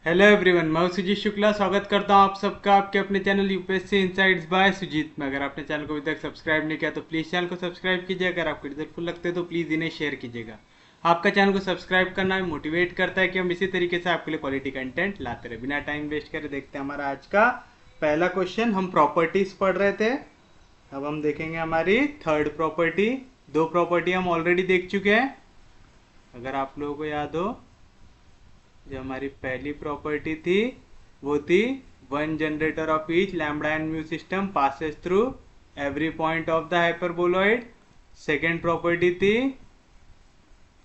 Hello everyone, मैं हूं सुजीत शुक्ला। स्वागत करता हूं आप सबका आपके अपने channel UPSC insights by Sujeet में। अगर आपने चैनल को अभी तक सब्सक्राइब नहीं किया तो प्लीज़ चैनल को सब्सक्राइब कीजिए। अगर आपको हेल्पफुल लगते हैं तो प्लीज़ इन्हें शेयर कीजिएगा। आपका चैनल को सब्सक्राइब करना मोटिवेट करता है कि हम इसी तरीके से आपके लिए क्वालिटी कंटेंट लाते रहे। बिना टाइम वेस्ट करे देखते हैं हमारा आज का पहला क्वेश्चन। हम प्रॉपर्टीज पढ़ रहे थे, अब हम देखेंगे हमारी थर्ड प्रॉपर्टी। दो प्रॉपर्टी हम ऑलरेडी देख चुके हैं, अगर आप लोगों को याद हो। जो हमारी पहली प्रॉपर्टी थी वो थी one generator of each lambda and mu system passes through every point of the hyperboloid. Second property थी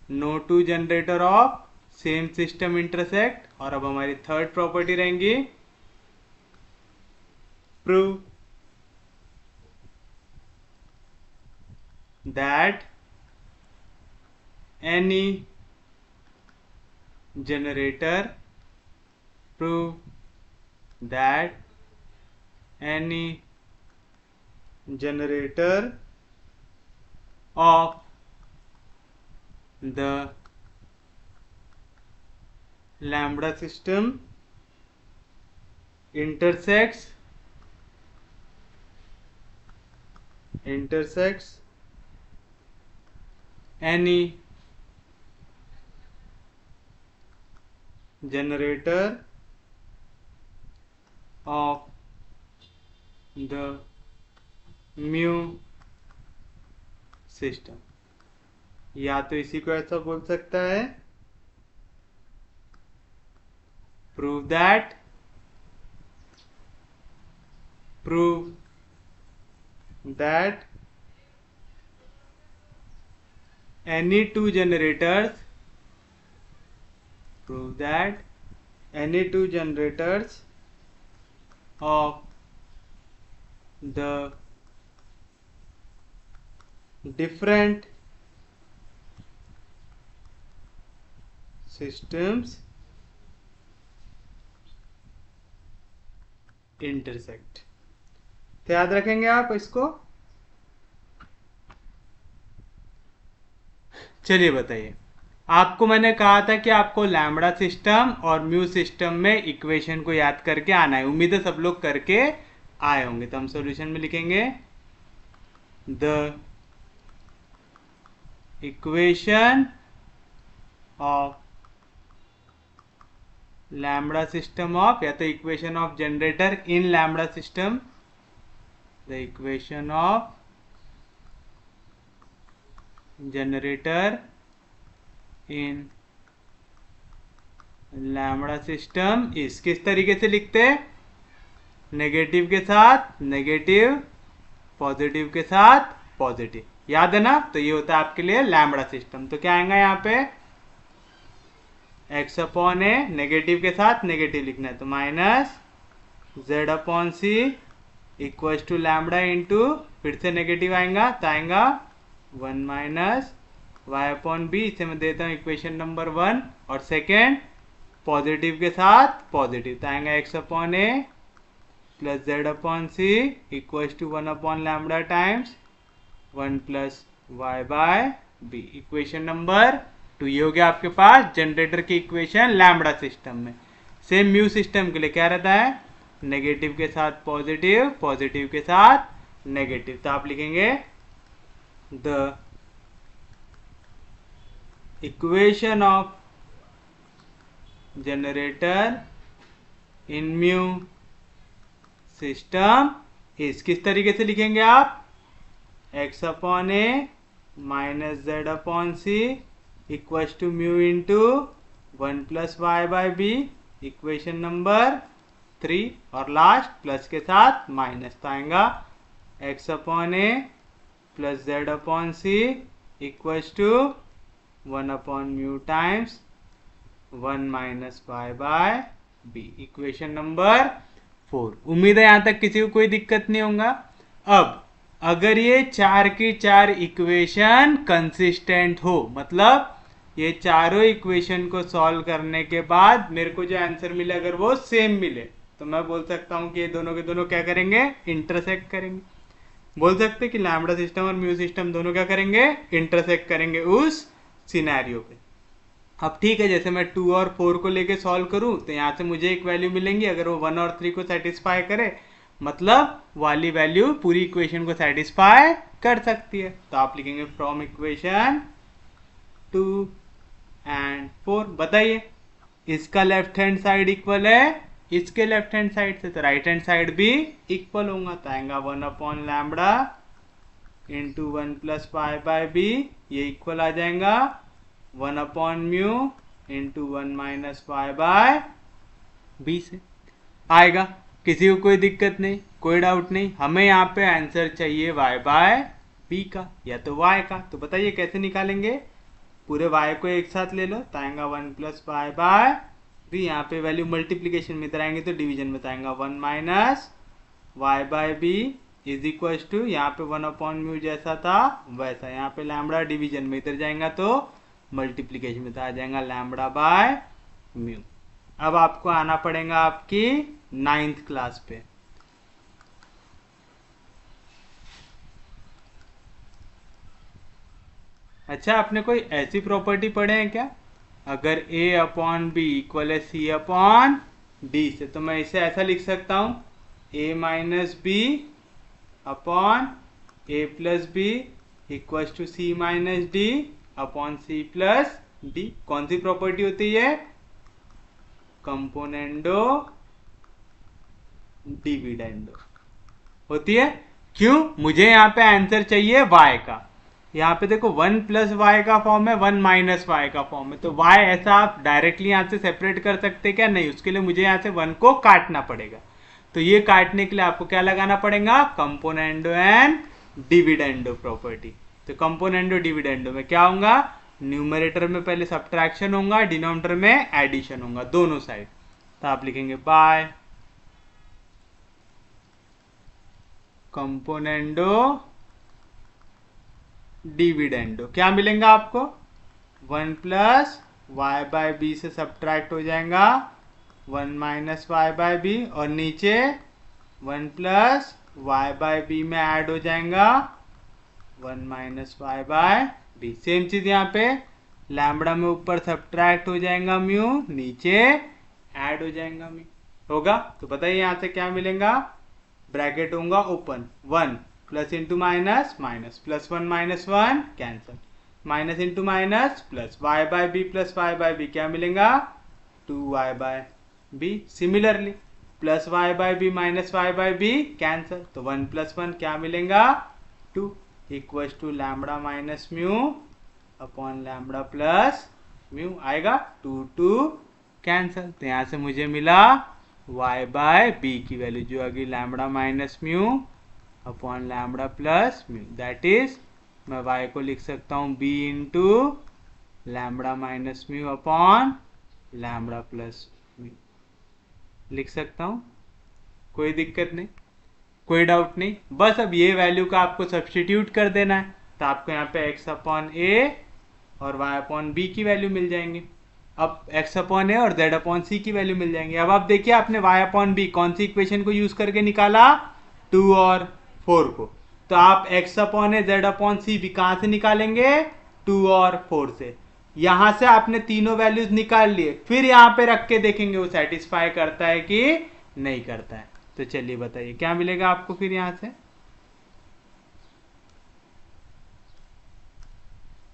no two generator of same system intersect. और अब हमारी थर्ड प्रॉपर्टी रहेंगी prove that any generator prove that any generator of the lambda system intersects any generator of the mu system। या तो इसी को ऐसा बोल सकता है prove that any two generators of the different systems intersect। तो याद रखेंगे आप इसको। चलिए बताइए, आपको मैंने कहा था कि आपको लैम्बडा सिस्टम और म्यू सिस्टम में इक्वेशन को याद करके आना है। उम्मीद है सब लोग करके आए होंगे। तो हम सॉल्यूशन में लिखेंगे the equation of lambda system of, या तो equation of generator in lambda system, the equation of generator in lambda system इस किस तरीके से लिखते हैं? नेगेटिव के साथ नेगेटिव, पॉजिटिव के साथ पॉजिटिव। याद है ना? तो ये होता है आपके लिए लैम्बडा सिस्टम। तो क्या आएगा यहाँ पे? एक्स अपॉन ए, नेगेटिव के साथ नेगेटिव लिखना है तो minus z upon c equal to lambda into, फिर से नेगेटिव आएगा तो आएगा one minus y upon b. इसे मैं देता हूँ इक्वेशन नंबर 1। और सेकेंड पॉजिटिव के साथ पॉजिटिव तो आएगा x upon a plus z upon c equal to 1 upon lambda times 1 plus y by b. Equation number 2 ये हो गया आपके पास जनरेटर की इक्वेशन लैम्बडा सिस्टम में। सेम म्यू सिस्टम के लिए क्या रहता है? नेगेटिव के साथ पॉजिटिव, पॉजिटिव के साथ नेगेटिव। तो आप लिखेंगे the equation of generator in mu system इस किस तरीके से लिखेंगे आप? X upon a minus z upon c equal to mu into 1 plus y by b. Equation number 3 और लास्ट प्लस के साथ माइनस तो आएगा x upon a plus z upon c equal to 1 upon mu times 1 minus y by b. Equation number 4। उम्मीद है यहां तक किसी को कोई दिक्कत नहीं होगा। अब अगर ये 4 की 4 इक्वेशन कंसिस्टेंट हो, मतलब ये चारों इक्वेशन को सॉल्व करने के बाद मेरे को जो आंसर मिले अगर वो सेम मिले, तो मैं बोल सकता हूं कि ये दोनों के दोनों क्या करेंगे? इंटरसेक्ट करेंगे। बोल सकते कि लैम्बडा सिस्टम और म्यू सिस्टम दोनों क्या करेंगे? इंटरसेक्ट करेंगे उस सिनेरियो पे। अब ठीक है, जैसे मैं 2 और 4 को लेके सॉल्व करूं तो यहाँ से मुझे एक वैल्यू मिलेंगी, अगर वो 1 और 3 को सेटिस्फाई करे, मतलब वाली वैल्यू पूरी इक्वेशन को सेटिस्फाई कर सकती है। तो आप लिखेंगे फ्रॉम इक्वेशन 2 एंड 4। बताइए, इसका लेफ्ट हैंड साइड इक्वल है इसके लेफ्ट हैंड साइड से, तो राइट हैंड साइड भी इक्वल होगा, तो आएगा 1/λ into 1 plus y by b, ये इक्वल आ जाएगा 1/μ into 1 minus y by b से आएगा। किसी को कोई दिक्कत नहीं, कोई डाउट नहीं। हमें यहाँ पे आंसर चाहिए y बाय बी का या तो y का। तो बताइए कैसे निकालेंगे? पूरे y को एक साथ ले लो, तो आएगा 1 प्लस वाई बाय बी। यहाँ पे वैल्यू मल्टीप्लीकेशन में इधर आएंगे तो डिवीजन में आएगा 1 minus y by b is equal to, यहाँ पे 1/μ जैसा था वैसा, यहाँ पे लैम्बडा डिवीजन में इधर जाएगा तो मल्टीप्लीकेशन में आ जाएगा लैम्बडा बाय म्यू। अब आपको आना पड़ेगा आपकी 9th क्लास पे। अच्छा, आपने कोई ऐसी प्रॉपर्टी पढ़े हैं क्या? अगर a/b इक्वल है c/d से, तो मैं इसे ऐसा लिख सकता हूं a minus b upon a plus b equal to c minus d upon c plus d. कौन सी प्रॉपर्टी होती है? कंपोनेंडो डिविडेंडो होती है। क्यों? मुझे यहाँ पे आंसर चाहिए y का। यहाँ पे देखो 1 प्लस वाई का फॉर्म है, 1 माइनस वाई का फॉर्म है, तो y ऐसा आप डायरेक्टली यहाँ से सेपरेट कर सकते क्या? नहीं, उसके लिए मुझे यहाँ से 1 को काटना पड़ेगा। तो ये काटने के लिए आपको क्या लगाना पड़ेगा? Componendo and dividendo property. तो कंपोनेंडो डिविडेंडो में क्या होगा? न्यूमरेटर में पहले सब्ट्रैक्शन होगा, डिनोमिनेटर में एडिशन होगा, दोनों साइड। तो आप लिखेंगे बाय कंपोनेंडो डिविडेंडो। क्या मिलेगा आपको? 1 प्लस वाई बाय बी से सब्ट्रैक्ट हो जाएगा 1 माइनस वाई बाय बी, और नीचे 1 प्लस वाई बाय बी में ऐड हो जाएगा 1 minus y by b. Same चीज यहाँ पे लैम्बडा में ऊपर सब्ट्रैक्ट हो जाएगा म्यू, नीचे ऐड हो जाएगा म्यू होगा। तो बताइए यहाँ से क्या मिलेगा? ब्रैकेट होगा open, 1 plus into minus minus, plus 1 minus 1 cancel, minus into minus plus, y by b plus y by b क्या मिलेगा? 2y by b. Similarly plus y by b minus y by b cancel, तो 1 plus 1 क्या मिलेगा? 2 equal to lambda minus mu upon lambda plus mu आएगा, 2 cancel. तो यहाँ से मुझे मिला y बाय बी की वैल्यू जो आ गई lambda minus mu upon lambda plus mu. That is मैं y को लिख सकता हूँ b into lambda minus mu upon lambda plus mu लिख सकता हूँ। कोई दिक्कत नहीं, कोई डाउट नहीं। बस अब ये वैल्यू का आपको सब्स्टिट्यूट कर देना है, तो आपको यहाँ पे x अपॉन a और y अपॉन b की वैल्यू मिल जाएंगी। अब x अपॉन a और z अपॉन c की वैल्यू मिल जाएंगी। अब आप देखिए आपने y अपॉन b कौन सी इक्वेशन को यूज करके निकाला? 2 और 4 को। तो आप x upon a z upon c भी कहां से निकालेंगे? 2 और 4 से। यहां से आपने तीनों वैल्यूज निकाल लिए, फिर यहां पे रख के देखेंगे वो सेटिस्फाई करता है कि नहीं करता है। तो चलिए बताइए क्या मिलेगा आपको फिर यहां से?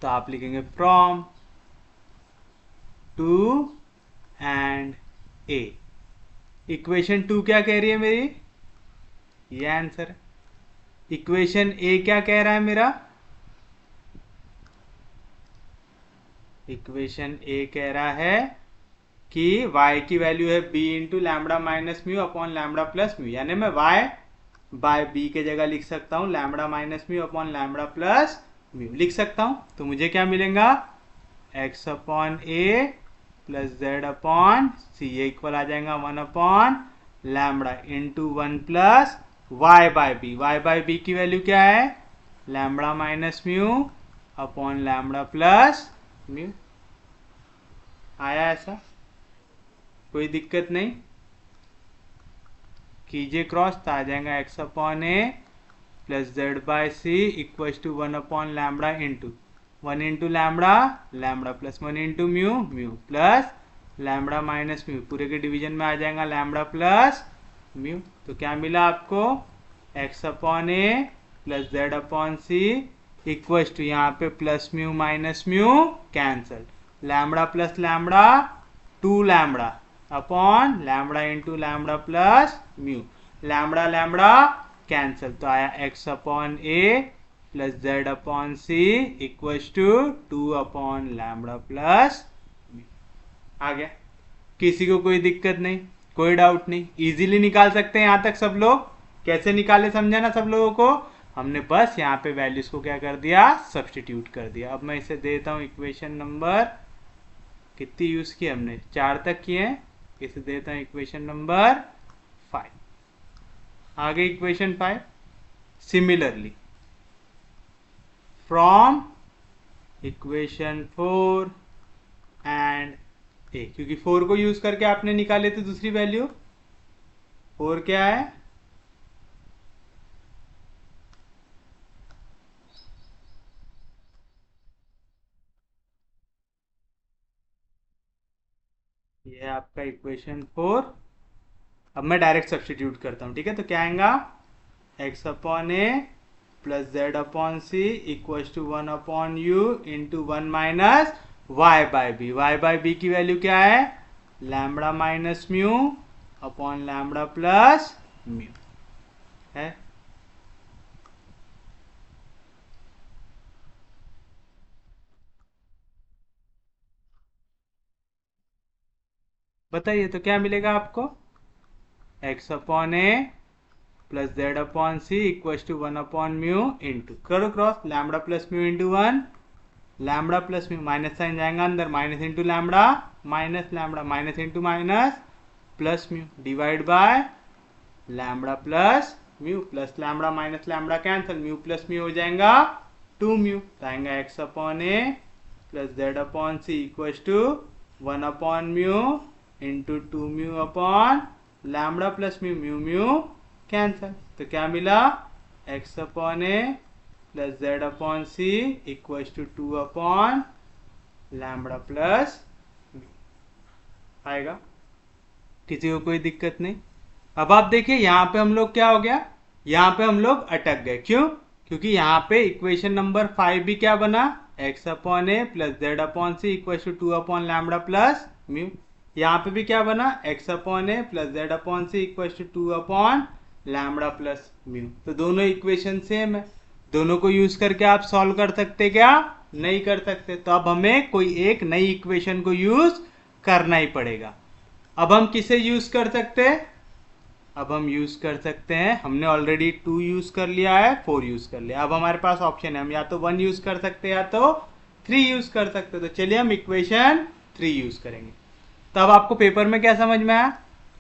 तो आप लिखेंगे फ्रॉम 2 एंड a। इक्वेशन 2 क्या कह रही है मेरी? ये आंसर है। इक्वेशन a क्या कह रहा है मेरा? इक्वेशन a कह रहा है कि y की वैल्यू है b into lambda minus mu upon lambda plus mu, यानी मैं y बाय b के जगह लिख सकता हूँ lambda minus mu upon lambda plus mu लिख सकता हूँ। तो मुझे क्या मिलेगा? x upon a plus z upon c, ये इक्वल आ जाएगा 1 upon lambda into 1 plus y by b। y by b की वैल्यू क्या है? Lambda minus mu upon lambda plus mu. आया ऐसा? कोई दिक्कत नहीं, कीजिए क्रॉस, तो आ जाएगा x upon a plus z by c equal to 1 upon lambda into 1 into lambda, lambda plus 1 into mu, mu plus lambda minus mu, पूरे के डिवीजन में आ जाएगा लैमडा प्लस म्यू। तो क्या मिला आपको, x upon a plus z upon c equal to, यहाँ पे plus mu minus mu cancel, lambda plus lambda 2 lambda upon lambda into lambda plus mu, lambda lambda cancel, तो आया x upon a plus z upon c equal to 2 upon lambda plus mu. आ गया, किसी को कोई दिक्कत नहीं, कोई डाउट नहीं, इजीली निकाल सकते हैं। यहां तक सब लोग कैसे निकाले समझा ना सब लोगों को, हमने बस यहाँ पे वैल्यूज को क्या कर दिया, सब्स्टिट्यूट कर दिया। अब मैं इसे देता हूँ इक्वेशन नंबर, कितनी यूज की हमने, 4 तक किए, इसे देता हूँ इक्वेशन नंबर 5। आगे equation 5, similarly from equation 4 and a, क्योंकि 4 को यूज करके आपने निकाले थे दूसरी वैल्यू, 4 क्या है, ये है आपका इक्वेशन 4। अब मैं डायरेक्ट सब्स्टिट्यूट करता हूं, ठीक है। तो क्या आएगा, x upon a plus z upon c equal to 1 upon u into 1 minus y by b, y by b की वैल्यू क्या है, lambda minus mu upon lambda plus mu है। बताइए तो क्या मिलेगा आपको, x upon a plus z upon c equal to 1 upon mu into, करो cross, lambda plus mu into 1, lambda plus mu, minus sign जाएगा अंदर, minus into lambda minus lambda, minus into minus plus mu divide by lambda plus mu, plus lambda minus lambda cancel, mu plus mu हो जाएगा 2 mu, तो आएगा x upon a plus z upon c equal to 1 upon mu into 2 mu upon lambda plus mu, mu mu cancel, तो क्या मिला, x upon a plus z upon c equal to 2 upon lambda plus mu आएगा। किसी को कोई दिक्कत नहीं। अब आप देखिए यहाँ पे हम लोग क्या हो गया, यहाँ पे हम लोग अटक गए, क्यों, क्योंकि यहाँ पे इक्वेशन नंबर 5 भी क्या बना, x upon a plus z upon c equal to 2 upon lambda plus mu, यहाँ पे भी क्या बना, x upon a plus z upon c equal to 2 upon lambda plus mu. तो दोनों इक्वेशन सेम है, दोनों को यूज करके आप सॉल्व कर सकते क्या, नहीं कर सकते। तो अब हमें कोई एक नई इक्वेशन को यूज करना ही पड़ेगा। अब हम किसे यूज कर सकते हैं, अब हम यूज कर सकते हैं, हमने ऑलरेडी 2 यूज कर लिया है, 4 यूज कर लिया, अब हमारे पास ऑप्शन है, हम या तो 1 यूज कर सकते हैं या तो 3 यूज कर सकते हैं। तो चलिए हम इक्वेशन 3 यूज करेंगे। तब आपको पेपर में क्या समझ में आया,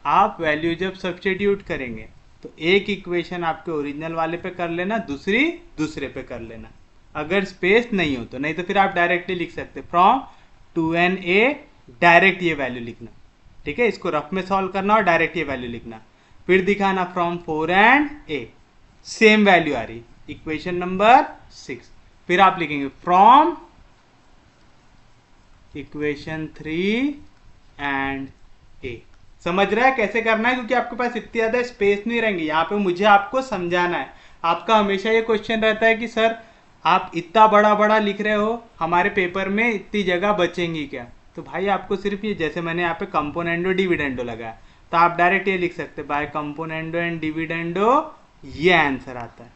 आप वैल्यू जब सब्स्टिट्यूट करेंगे तो एक इक्वेशन आपके ओरिजिनल वाले पे कर लेना, दूसरी दूसरे पे कर लेना, अगर स्पेस नहीं हो तो, नहीं तो फिर आप डायरेक्टली लिख सकते फ्रॉम 2n a, डायरेक्ट ये वैल्यू लिखना, ठीक है, इसको रफ में सॉल्व करना और डायरेक्ट ये वैल्यू लिखना, फिर दिखाना from 4 and a same value आ रही, इक्वेशन नंबर 6, फिर आप लिखेंगे फ्रॉम इक्वेशन 3 एंड a। समझ रहा है कैसे करना है, क्योंकि आपके पास इतनी ज्यादा स्पेस नहीं रहेंगी, यहाँ पे मुझे आपको समझाना है। आपका हमेशा ये क्वेश्चन रहता है कि सर आप इतना बड़ा बड़ा लिख रहे हो, हमारे पेपर में इतनी जगह बचेंगी क्या, तो भाई आपको सिर्फ ये, जैसे मैंने यहाँ पे कंपोनेंडो डिविडेंडो लगाया, तो आप डायरेक्ट ये लिख सकते बाय कंपोनेंडो एंड डिविडेंडो, ये आंसर आता है।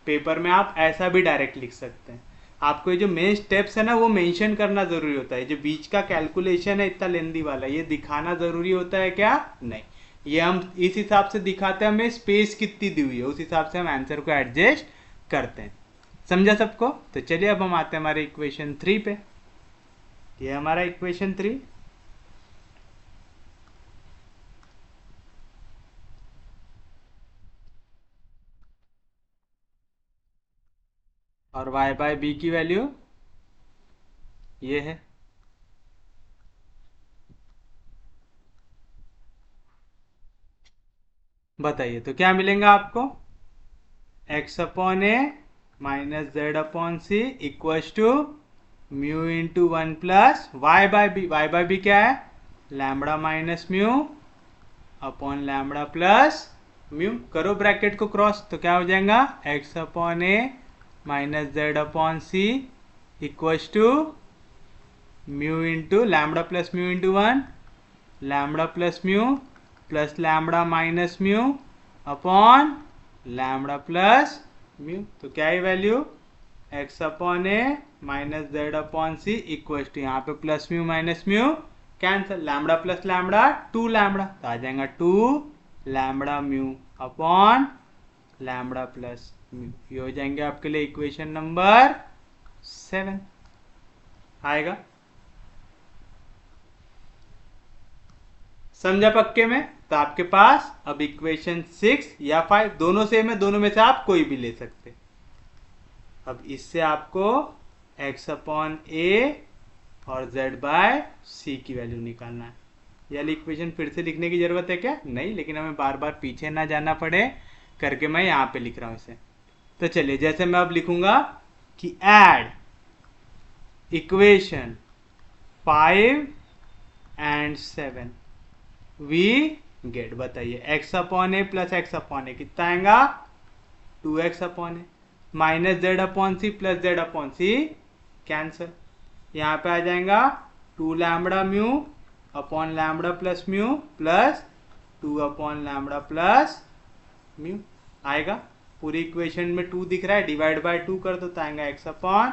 पेपर में आप ऐसा भी डायरेक्ट लिख सकते हैं। आपको ये जो मेन स्टेप्स है ना वो मेंशन करना जरूरी होता है, जो बीच का कैलकुलेशन है इतना लेंदी वाला, ये दिखाना जरूरी होता है क्या, नहीं, ये हम इस हिसाब से दिखाते हैं, हमें स्पेस कितनी दी हुई है उस हिसाब से हम आंसर को एडजस्ट करते हैं। समझा सबको। तो चलिए अब हम आते हैं हमारे इक्वेशन 3 पे। ये हमारा इक्वेशन 3, और y बाय बी की वैल्यू ये है। बताइए तो क्या मिलेगा आपको, x upon a minus z upon c equal to mu into 1 plus y by b. Y by b क्या है? Lambda minus mu upon lambda plus mu. करो ब्रैकेट को क्रॉस, तो क्या हो जाएगा? X upon a minus z upon c equals to mu into lambda plus mu into 1 lambda plus mu plus lambda minus mu upon lambda plus mu. तो क्या है value? X upon a minus z upon c equals to, यहाँ पे plus mu minus mu cancel, lambda plus lambda 2 lambda, तो आ जाएगा 2 lambda mu upon lambda plus mu. ये हो जाएंगे आपके लिए इक्वेशन नंबर 7 आएगा। समझा पक्के में? तो आपके पास अब इक्वेशन 6 या 5 दोनों सेम है, दोनों में से आप कोई भी ले सकते। अब इससे आपको x अपॉन ए और z बाय सी की वैल्यू निकालना है। यह इक्वेशन फिर से लिखने की जरूरत है क्या? नहीं, लेकिन हमें बार बार पीछे ना जाना पड़े करके मैं यहाँ पे लिख रहा हूँ इसे। तो चलिए, जैसे मैं अब लिखूंगा कि add equation 5 and 7 we get, बताइए x upon a plus x upon a कितना आएगा? 2x upon a minus z upon c plus z upon c cancel, यहाँ पे आ जाएगा 2 lambda mu upon lambda plus mu plus 2 upon lambda plus mu आएगा। पूरी equation में 2 दिख रहा है, डिवाइड बाय 2 कर दो तो आएगा x upon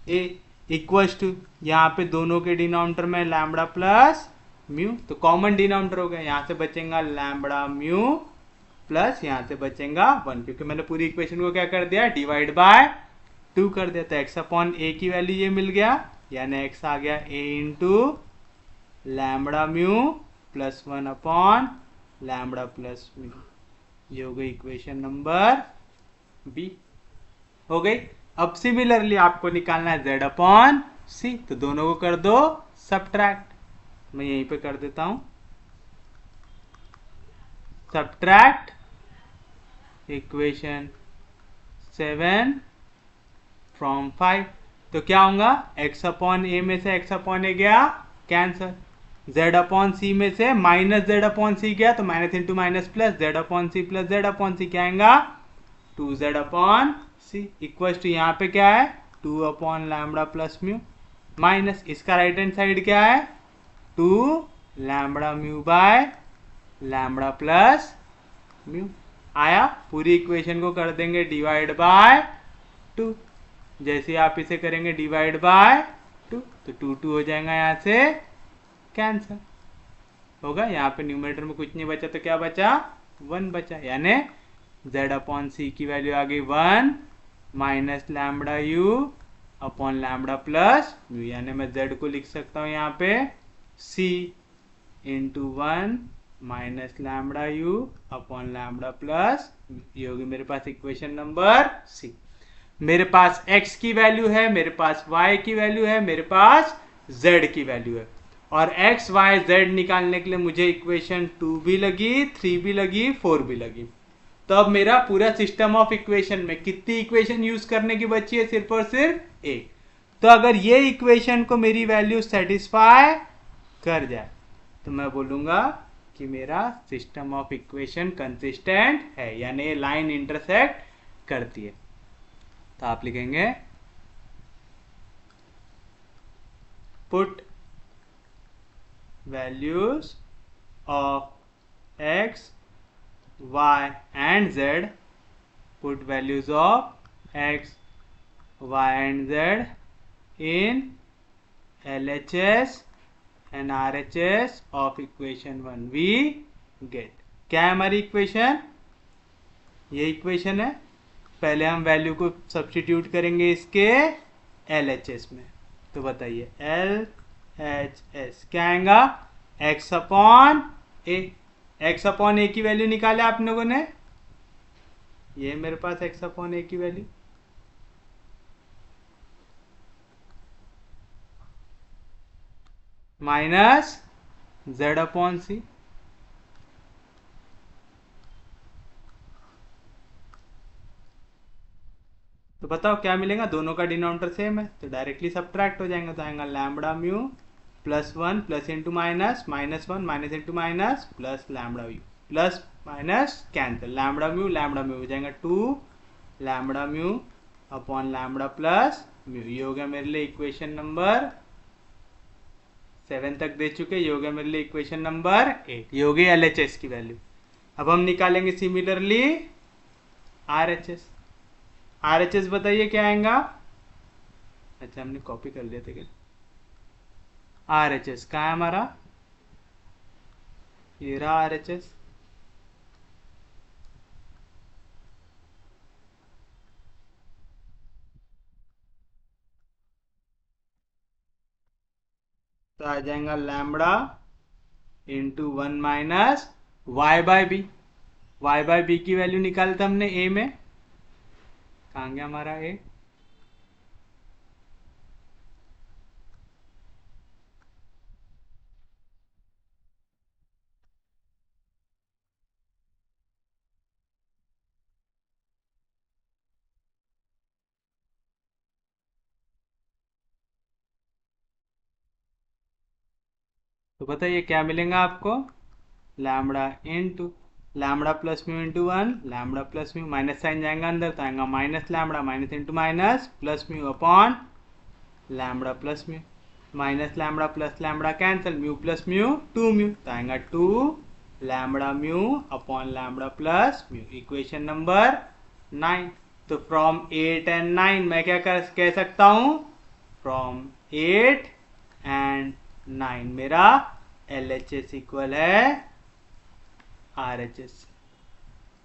a equals to, यहाँ पे दोनों के डिनोमिनेटर में लैम्बडा प्लस म्यू, तो कॉमन डिनोमिनेटर हो गया, यहाँ से बचेगा लैम्बडा म्यू प्लस यहाँ से बचेगा 1, क्योंकि मैंने पूरी इक्वेशन को क्या कर दिया? डिवाइड बाय 2 कर दिया। तो एक्स अपॉन ए की वैल्यू ये मिल गया, यानी एक्स आ गया a into lambda mu plus 1 upon lambda plus mu. ये हो गई इक्वेशन नंबर बी हो गई। अब सिमिलरली आपको निकालना है z अपॉन सी, तो दोनों को कर दो सब्ट्रैक्ट। मैं यहीं पे कर देता हूं सब्ट्रैक्ट इक्वेशन 7 फ्रॉम 5, तो क्या होगा? x अपॉन ए में से x अपॉन ए गया कैंसल, z अपॉन सी में से माइनस जेड अपॉन सी गया तो minus into minus plus z upon c plus z upon c क्या आएगा? 2z upon c equal to, यहाँ पे क्या है? 2 upon lambda plus mu minus इसका राइट हैंड साइड क्या है? 2 lambda mu by lambda plus mu आया। पूरी इक्वेशन को कर देंगे डिवाइड बाय 2, जैसे आप इसे करेंगे डिवाइड बाय 2 तो 2 2 हो जाएगा, यहाँ से कैंसल होगा, यहाँ पे न्यूमरेटर में कुछ नहीं बचा तो क्या बचा? 1 बचा, यानी z अपॉन सी की वैल्यू आ गई 1 minus lambda you upon lambda plus mu, यानी मैं z को लिख सकता हूँ यहाँ पे c into 1 minus lambda you upon lambda plus, ये होगी मेरे पास इक्वेशन नंबर सी। मेरे पास x की वैल्यू है, मेरे पास y की वैल्यू है, मेरे पास z की वैल्यू है, और x y z निकालने के लिए मुझे इक्वेशन 2 भी लगी, 3 भी लगी, 4 भी लगी। तो अब मेरा पूरा सिस्टम ऑफ इक्वेशन में कितनी इक्वेशन यूज करने की बची है? सिर्फ और सिर्फ एक। तो अगर ये इक्वेशन को मेरी वैल्यू सेटिस्फाई कर जाए तो मैं बोलूंगा कि मेरा सिस्टम ऑफ इक्वेशन कंसिस्टेंट है, यानी लाइन इंटरसेक्ट करती है। तो आप लिखेंगे put values of x y and z, put values of x y and z in LHS and RHS of equation 1 we get। क्या है हमारी इक्वेशन? ये इक्वेशन है, पहले हम वैल्यू को सब्स्टिट्यूट करेंगे इसके LHS में, तो बताइए LHS क्या आएगा? x अपॉन ए, x अपॉन ए की वैल्यू निकाले आप लोगों ने, ये मेरे पास x अपॉन ए की value, minus z upon c, तो तो बताओ क्या मिलेगा, दोनों का डिनोमिनेटर सेम है तो डायरेक्टली सब्ट्रैक्ट हो जाएंगे, तो आएगा lambda mu plus one plus into minus minus one minus into minus plus lambda mu plus minus cancel, lambda mu हो जाएगा 2 lambda mu upon lambda plus mu. ये हो गया मेरे लिए इक्वेशन नंबर 7 तक दे चुके, ये हो गया मेरे लिए इक्वेशन नंबर 8। ये हो गई LHS की वैल्यू। अब हम निकालेंगे सिमिलरली RHS। RHS बताइए क्या आएगा, अच्छा हमने कॉपी कर लिया था क्या, RHS कहाँ है हमारा, ये रहा RHS। तो आ जाएगा lambda into 1 minus y by b. Y by b की वैल्यू निकाली था हमने ए में, कहाँ गया हमारा ए, तो बताइए क्या मिलेगा आपको, lambda into lambda plus mu into one lambda plus mu, minus sign जाएगा अंदर तो आएगा minus lambda minus into minus plus mu upon lambda plus mu, minus lambda plus lambda cancel, mu plus mu 2 mu तो आएगा 2 lambda mu upon lambda plus mu. Equation number 9। तो from 8 and 9 मैं क्या कह सकता हूं, फ्रॉम 8 एंड 9 मेरा LHS equal है RHS,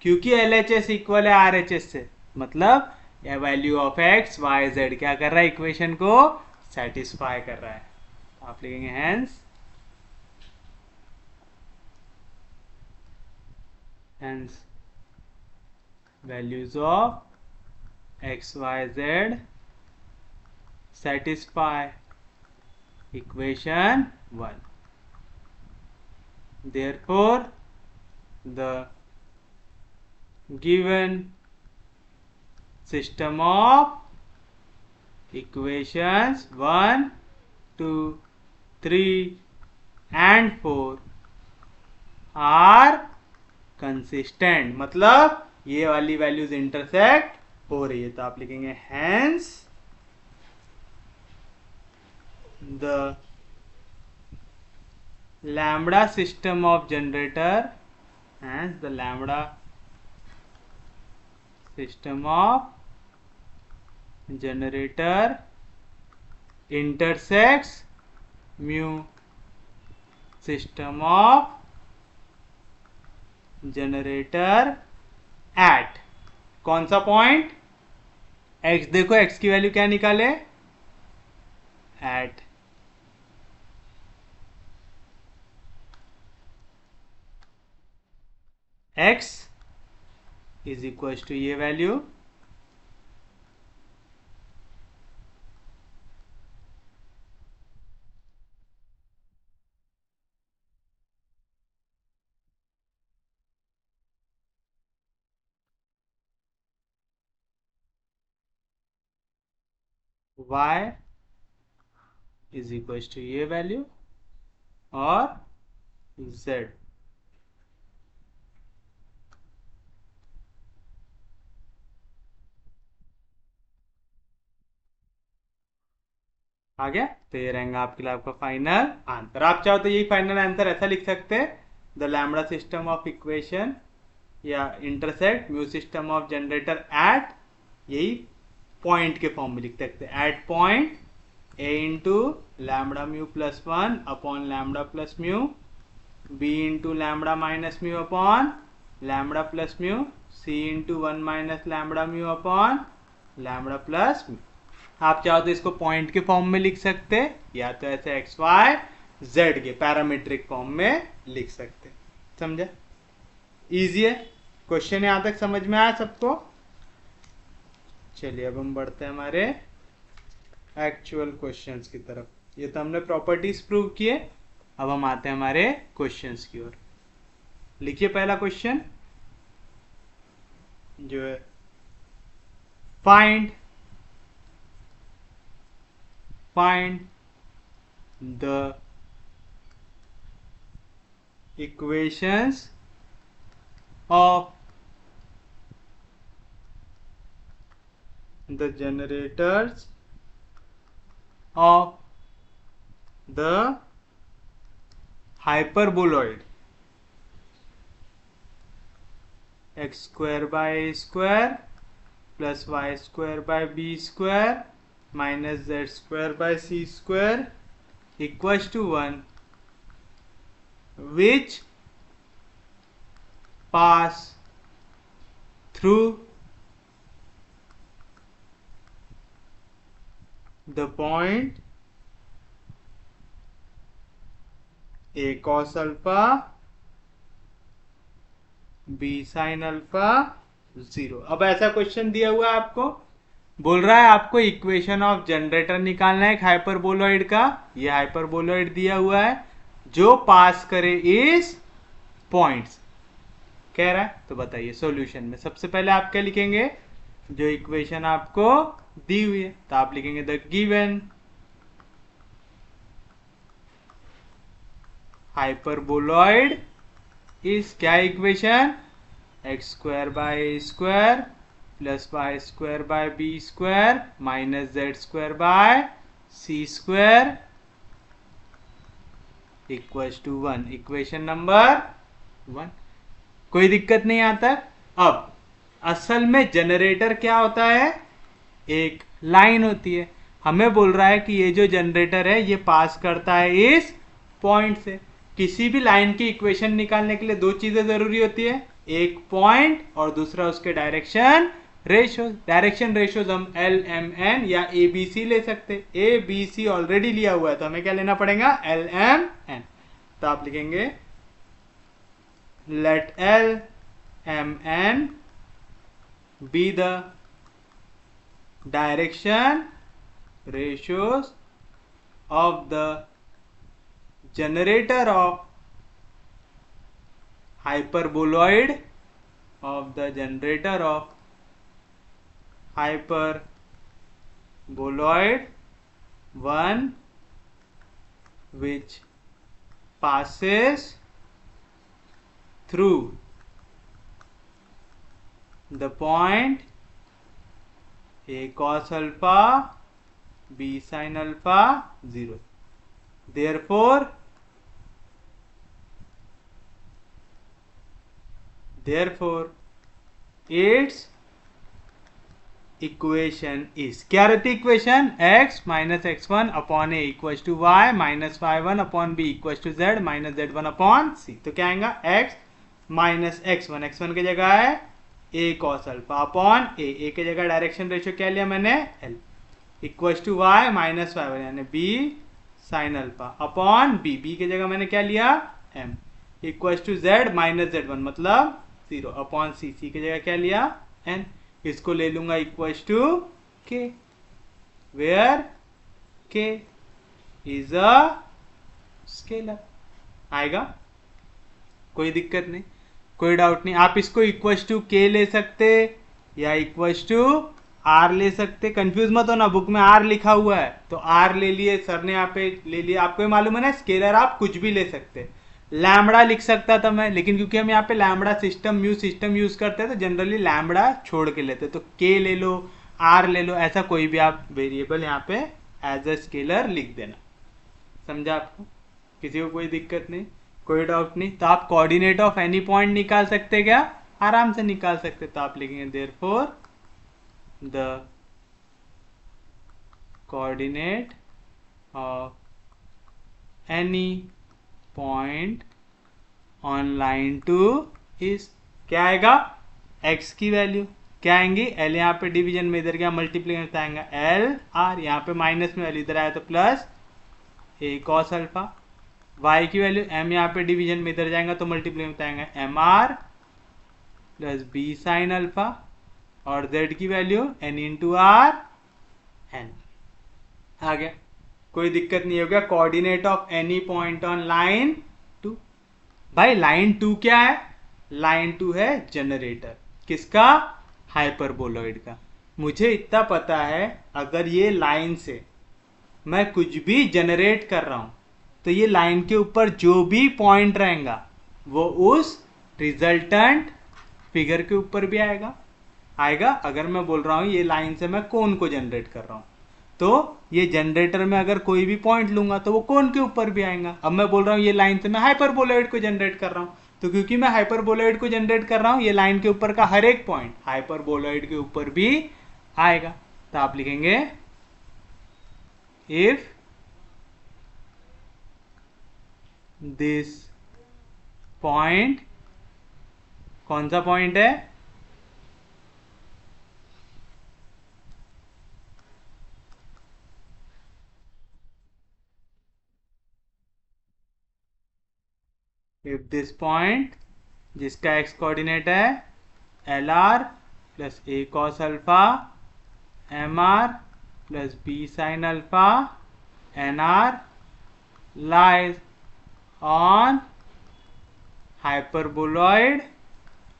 क्योंकि LHS इक्वल है RHS से, मतलब यह value of x y z क्या कर रहा है, इक्वेशन को सेटिस्फाई कर रहा है। आप लिखेंगे hence values of x y z satisfy equation 1, therefore the given system of equations 1 2 3 and 4 are consistent, मतलब ये वाली वैल्यूज इंटरसेक्ट हो रही है। तो आप लिखेंगे hence the lambda system of generator, hence the lambda system of generator intersects mu system of generator at कौन सा पॉइंट, x देखो x की वैल्यू क्या निकाले, at x is equal to ये वैल्यू y इज इक्वल टू ये वैल्यू और z। आ गया, तो ये रहेगा आपके लिए आपका फाइनल आंसर। आप चाहो तो यही फाइनल आंसर ऐसा लिख सकते हैं, the lambda system of equation या intersect mu system of generator at, यही पॉइंट के फॉर्म में लिख सकते हैं, at point a into lambda mu plus one upon lambda plus mu, b into lambda minus mu upon lambda plus mu, c into one minus lambda mu upon lambda plus mu. आप चाहो तो इसको point के form में लिख सकते, या तो ऐसे एक्स वाई जेड के पैरामीट्रिक फॉर्म में लिख सकते। समझे, इजी है क्वेश्चन, यहां तक समझ में आया सबको। चलिए अब हम बढ़ते हैं हमारे एक्चुअल क्वेश्चंस की तरफ। ये तो हमने प्रॉपर्टीज प्रूव किए, अब हम आते हैं हमारे क्वेश्चंस की ओर। लिखिए पहला क्वेश्चन जो है, find find the equations of the generators of the hyperboloid x square by a square plus y square by b square minus z square by c square equals to 1, which pass through the point a cos alpha b sin alpha 0। अब ऐसा question दिया हुआ है आपको, बोल रहा है आपको इक्वेशन ऑफ जनरेटर निकालना है एक हाइपरबोलॉइड का। ये हाइपरबोलॉइड दिया हुआ है जो पास करे इस पॉइंट्स कह रहा है। तो बताइए सॉल्यूशन में सबसे पहले आप क्या लिखेंगे, जो इक्वेशन आपको दी हुई है तो आप लिखेंगे द गिवन हाइपरबोलॉइड इस क्या equation x square by A square plus y square by B square minus z square by C square equals to 1, equation number 1। कोई दिक्कत नहीं आता। अब असल में जनरेटर क्या होता है, एक लाइन होती है। हमें बोल रहा है कि ये जो जनरेटर है ये पास करता है इस पॉइंट से। किसी भी लाइन की इक्वेशन निकालने के लिए दो चीजें जरूरी होती है, एक पॉइंट और दूसरा उसके डायरेक्शन रेशियोज। डायरेक्शन रेशियोज हम एल एम एन या ए बी सी ले सकते। ए बी सी ऑलरेडी लिया हुआ है तो हमें क्या लेना पड़ेगा, एल एम एन। तो आप लिखेंगे let L M N B the direction ratios of the generator of hyperboloid one which passes through the point a cos alpha b sin alpha 0। therefore its equation is क्या रहती है equation, x minus x1 upon a equal to y minus y1 upon b equal to z minus z1 upon c. तो क्या आएगा x minus x1, x1 की जगह है a cos alpha upon a की जगह डायरेक्शन रेशियो क्या लिया मैंने l equal to y minus y1 यानी b sine alpha upon b की जगह मैंने क्या लिया m equal to z minus z1 मतलब 0 अपॉन c की जगह क्या लिया n। इसको ले लूंगा equal to k where k is a scalar. आएगा, कोई दिक्कत नहीं, कोई डाउट नहीं। आप इसको इक्वल टू k ले सकते या इक्वल टू r ले सकते। कंफ्यूज मत होना, बुक में r लिखा हुआ है तो r ले लिए सर ने, यहाँ पे ले लिए। आपको मालूम है ना स्केलर आप कुछ भी ले सकते। लैम्बडा लिख सकता था मैं, लेकिन क्योंकि हम यहाँ पे लैम्बडा सिस्टम यूज करते हैं तो जनरली लैम्बडा छोड़ के लेते। तो k ले लो, r ले लो, ऐसा कोई भी आप वेरिएबल यहाँ पे एज अ स्केलर लिख देना। समझा आपको, किसी को कोई दिक्कत नहीं, कोई डाउट नहीं। तो आप कोऑर्डिनेट ऑफ एनी पॉइंट निकाल सकते, क्या आराम से निकाल सकते। तो आप लिखेंगे therefore the coordinate of any point on line two is क्या आएगा, x की वैल्यू क्या आएंगी, l यहाँ पे डिवीजन में इधर क्या मल्टीप्लीकेशन आएगा l r, यहाँ पे माइनस में वैल्यू इधर आया तो plus a cos alpha. y की वैल्यू m यहाँ पे डिवीजन में इधर जाएगा तो मल्टीप्लीकेशन आएगा m are plus b sine alpha. और z की value n into r n। आ गया, कोई दिक्कत नहीं हो गया। Coordinate of any point on line 2। भाई लाइन 2 क्या है, लाइन 2 है जनरेटर किसका, हाइपरबोलॉइड का। मुझे इतना पता है अगर ये लाइन से मैं कुछ भी जनरेट कर रहा हूं तो ये लाइन के ऊपर जो भी पॉइंट रहेगा वो उस रिजल्टेंट फिगर के ऊपर भी आएगा। अगर मैं बोल रहा हूं ये लाइन से मैं कोन को जनरेट कर रहा हूं तो ये जनरेटर में अगर कोई भी पॉइंट लूंगा तो वो कोन के ऊपर भी आएगा। अब मैं बोल रहा हूं ये लाइन से मैं हाइपरबोलॉइड को जनरेट कर रहा हूं तो क्योंकि मैं हाइपरबोलॉइड को जनरेट कर रहा हूं ये लाइन के ऊपर का हर एक पॉइंट हाइपरबोलॉइड के ऊपर भी आएगा। तो आप लिखेंगे इफ दिस पॉइंट, कौन सा पॉइंट है, इफ दिस पॉइंट जिसका एक्स कोऑर्डिनेट है l r plus a cos alpha m are plus b sine alpha n r lies on hyperboloid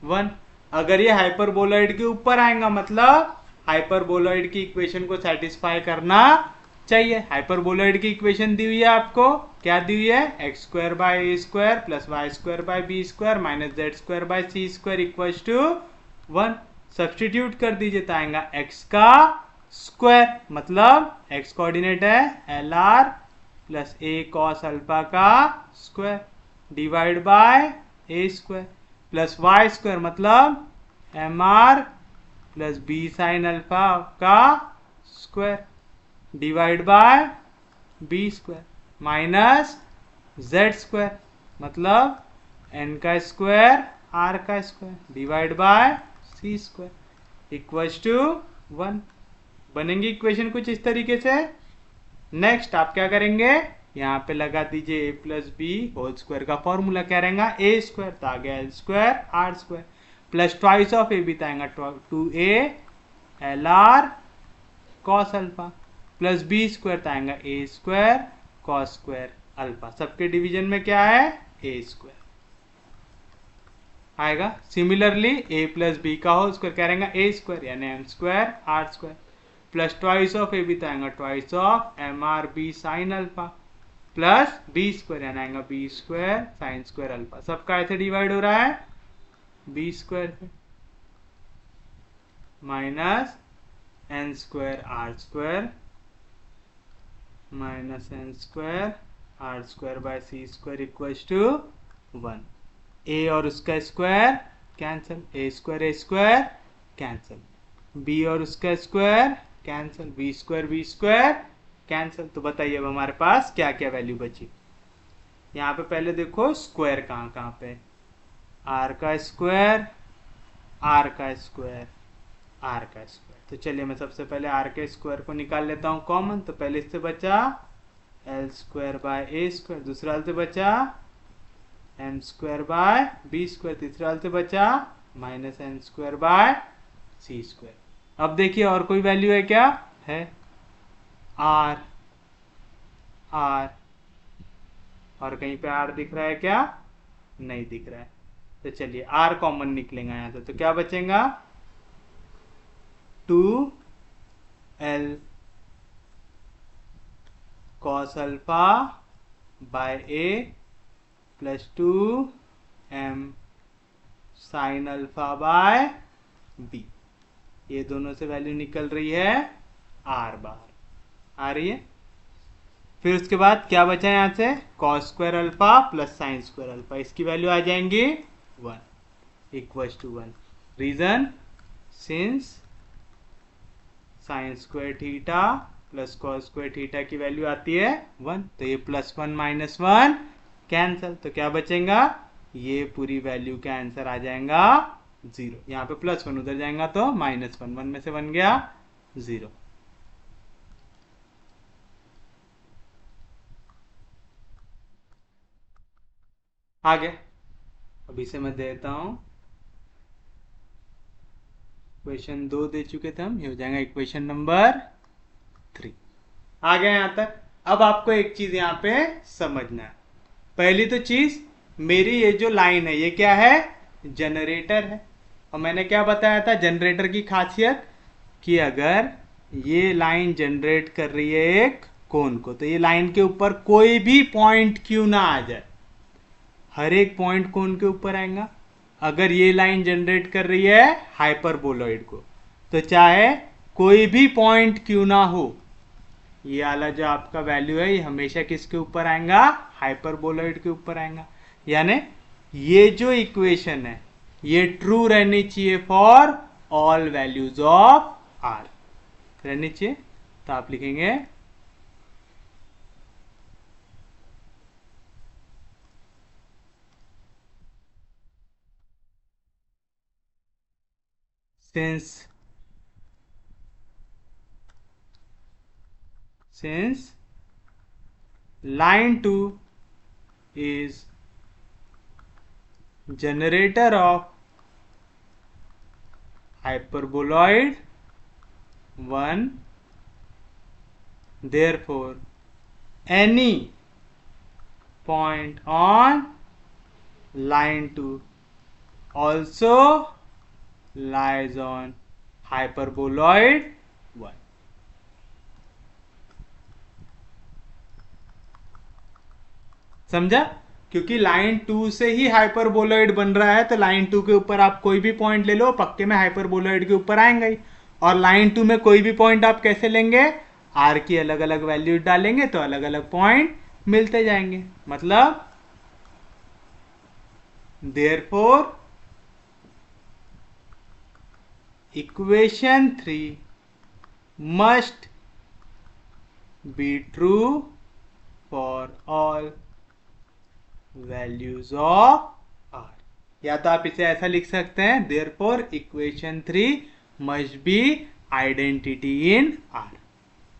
1। अगर ये हाइपरबोलॉइड के ऊपर आएगा मतलब हाइपरबोलॉइड की इक्वेशन को सेटिस्फाई करना चाहिए। हाइपरबोलॉइड की इक्वेशन दी हुई है आपको, क्या दी हुई है, x square by A square plus y square by B square minus z square by C square equal to 1। Substitute कर दीजिए तो आएगा एक्स का स्क्वायर, मतलब एक्स कोऑर्डिनेट है l r plus a cos alpha का square divide by A square plus y square मतलब M R plus b sine alpha का square divide by B square minus z square मतलब n का square r का square divide by C square equals to 1। बनेंगी equation कुछ इस तरीके से। नेक्स्ट आप क्या करेंगे, यहाँ पे लगा दीजिए a plus b whole square का फॉर्मूला क्या रहेगा, ए स्क्वायर तो आ गया L square are square plus twice of a भी आएगा 2a l r cos alpha plus B square आएगा ए स्क्वायर कॉस स्क्वायर अल्फा। सबके डिवीजन में क्या है, ए स्क्वायर आएगा। सिमिलरली ए प्लस बी का होल स्क्वायर क्या रहेगा, ए स्क्वायर यानी M square are square plus twice of a भी आएगा twice of m r b sine alpha plus B square यानी आएगा b square sine square alpha. सबका ऐसे डिवाइड हो रहा है बी स्क्वायर से minus N square are square minus N square are square by C square equals to 1। A और उसका square cancel, a square cancel, b और उसका square cancel, b square cancel. तो बताइए अब हमारे पास क्या क्या वैल्यू बची। यहाँ पे पहले देखो स्क्वायर कहाँ पे, आर का स्क्वायर आर का स्क्वायर आर का स्क्वायर। तो चलिए मैं सबसे पहले आर के स्क्वायर को निकाल लेता हूँ कॉमन। तो पहले इससे बचा l square by A square, दूसरा से बचा m square by B square, तीसरा से बचा minus N square by C square. अब देखिए और कोई वैल्यू है क्या, है आर आर और कहीं पे आर दिख रहा है क्या, नहीं दिख रहा है। तो चलिए आर कॉमन निकलेगा यहाँ से तो क्या बचेगा 2l cos alpha by a plus 2m sine alpha by b। ये दोनों से वैल्यू निकल रही है r बार, आ रही है। फिर उसके बाद क्या बचा यहाँ से cos square alpha plus sine square alpha, इसकी वैल्यू आ जाएंगी 1 equals to 1। Reason since sine square theta plus cos square theta की वैल्यू आती है 1, तो ये प्लस 1 माइनस 1 कैंसिल, तो क्या बचेगा, ये पूरी वैल्यू का आंसर आ जाएगा 0। यहाँ पे प्लस 1 उधर जाएगा तो माइनस 1, 1 में से 1 गया 0। आगे अभी से मैं देता हूं इक्वेशन 2 दे चुके थे हम, ये हो जाएगा इक्वेशन नंबर 3। आ गया यहां तक। अब आपको एक चीज यहां पे समझना है। पहली तो चीज, मेरी ये जो लाइन है ये क्या है, जनरेटर है। और मैंने क्या बताया था जनरेटर की खासियत, कि अगर ये लाइन जनरेट कर रही है एक कोण को। तो ये लाइन के ऊपर कोई भी पॉइंट क्यों ना आ जाए, हर एक पॉइंट कोण के ऊपर आएगा। अगर ये लाइन जनरेट कर रही है हाइपरबोलॉइड को, तो चाहे कोई भी पॉइंट क्यों ना हो, ये वाला जो आपका वैल्यू है ये हमेशा किसके ऊपर आएगा, हाइपरबोलॉइड के ऊपर आएगा। यानी ये जो इक्वेशन है ये ट्रू रहनी चाहिए for all values of r, रहनी चाहिए। तो आप लिखेंगे since line 2 is generator of hyperboloid 1, therefore any point on line 2 also lies on hyperboloid 1। समझा? क्योंकि लाइन 2 से ही हाइपरबोलॉइड बन रहा है, तो लाइन 2 के ऊपर आप कोई भी पॉइंट ले लो पक्के में हाइपरबोलॉइड के ऊपर आएंगे ही। और लाइन 2 में कोई भी पॉइंट आप कैसे लेंगे, आर की अलग अलग वैल्यू डालेंगे तो अलग अलग पॉइंट मिलते जाएंगे। मतलब therefore equation 3 must be true for all values of r. या तो आप इसे ऐसा लिख सकते हैं, therefore equation 3 must be identity in r.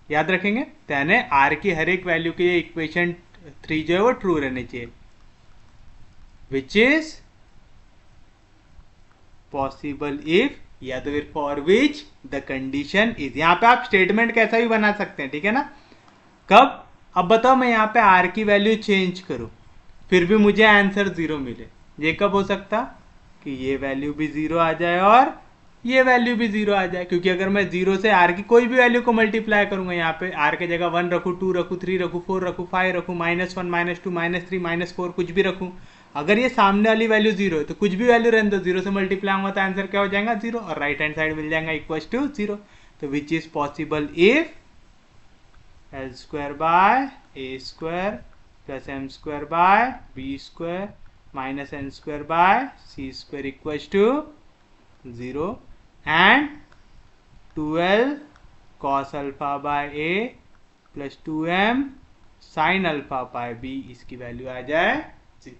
याद रखेंगे, यानी आर की हर एक वैल्यू के लिए इक्वेशन 3 जो है वो ट्रू रहनी चाहिए, विच इज पॉसिबल इफ, या तो फिर for which the condition is. यहां पे आप स्टेटमेंट कैसा भी बना सकते हैं, ठीक है ना। कब, अब बताओ मैं यहां पे आर की वैल्यू चेंज करूं फिर भी मुझे आंसर 0 मिले, ये कब हो सकता कि ये वैल्यू भी 0 आ जाए और ये वैल्यू भी 0 आ जाए। क्योंकि अगर मैं 0 से आर की कोई भी वैल्यू को मल्टीप्लाई करूंगा, यहाँ पे आर के जगह 1 रखूँ, 2 रखूँ, 3 रखूँ, 4 रखूँ, 5 रखूँ, -1 -2 -3 -4 कुछ भी रखूँ, अगर ये सामने वाली वैल्यू 0 है तो कुछ भी वैल्यू रहने दो, 0 से मल्टीप्लाई होगा तो आंसर क्या हो जाएगा 0, और राइट हैंड साइड मिल जाएगा इक्वल टू 0। तो which is possible if L² by A² plus M² by B² minus N² by C² equal to 0 and 2L cos alpha by A plus 2M sin alpha by B, इसकी value आ जाए 0।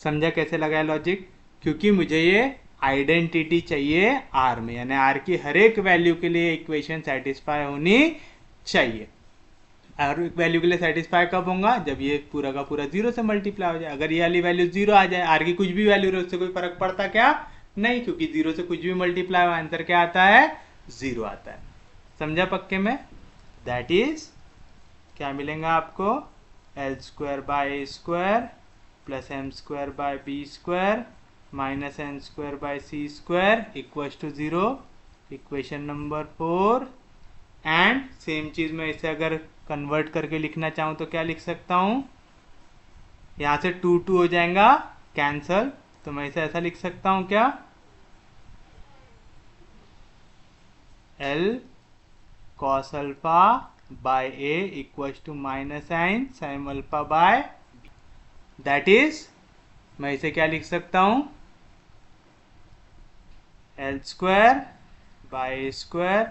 समझा कैसे लगाया logic? क्योंकि मुझे ये identity चाहिए R में, यानी R की हर एक वैल्यू के लिए इक्वेशन सेटिस्फाई होनी चाहिए। हर एक वैल्यू के लिए सेटिस्फाई कब होगा, जब ये पूरा का पूरा 0 से मल्टीप्लाई हो जाए। अगर ये वाली वैल्यू 0 आ जाए, R की कुछ भी वैल्यू रहे उससे कोई फर्क पड़ता क्या? नहीं, क्योंकि 0 से कुछ भी मल्टीप्लाई हो आंसर क्या आता है 0 आता है। समझा पक्के में? दैट इज क्या मिलेगा आपको, L² by A² plus M² by B² minus N² by C² equal to 0, equation number 4। And same चीज में इसे अगर कन्वर्ट करके लिखना चाहूं तो क्या लिख सकता हूं, यहां से 2 2 हो जाएगा कैंसल, तो मैं इसे ऐसा लिख सकता हूं क्या, L cos alpha by A equal to minus sin alpha by B। That is मैं इसे क्या लिख सकता हूं, L² by A²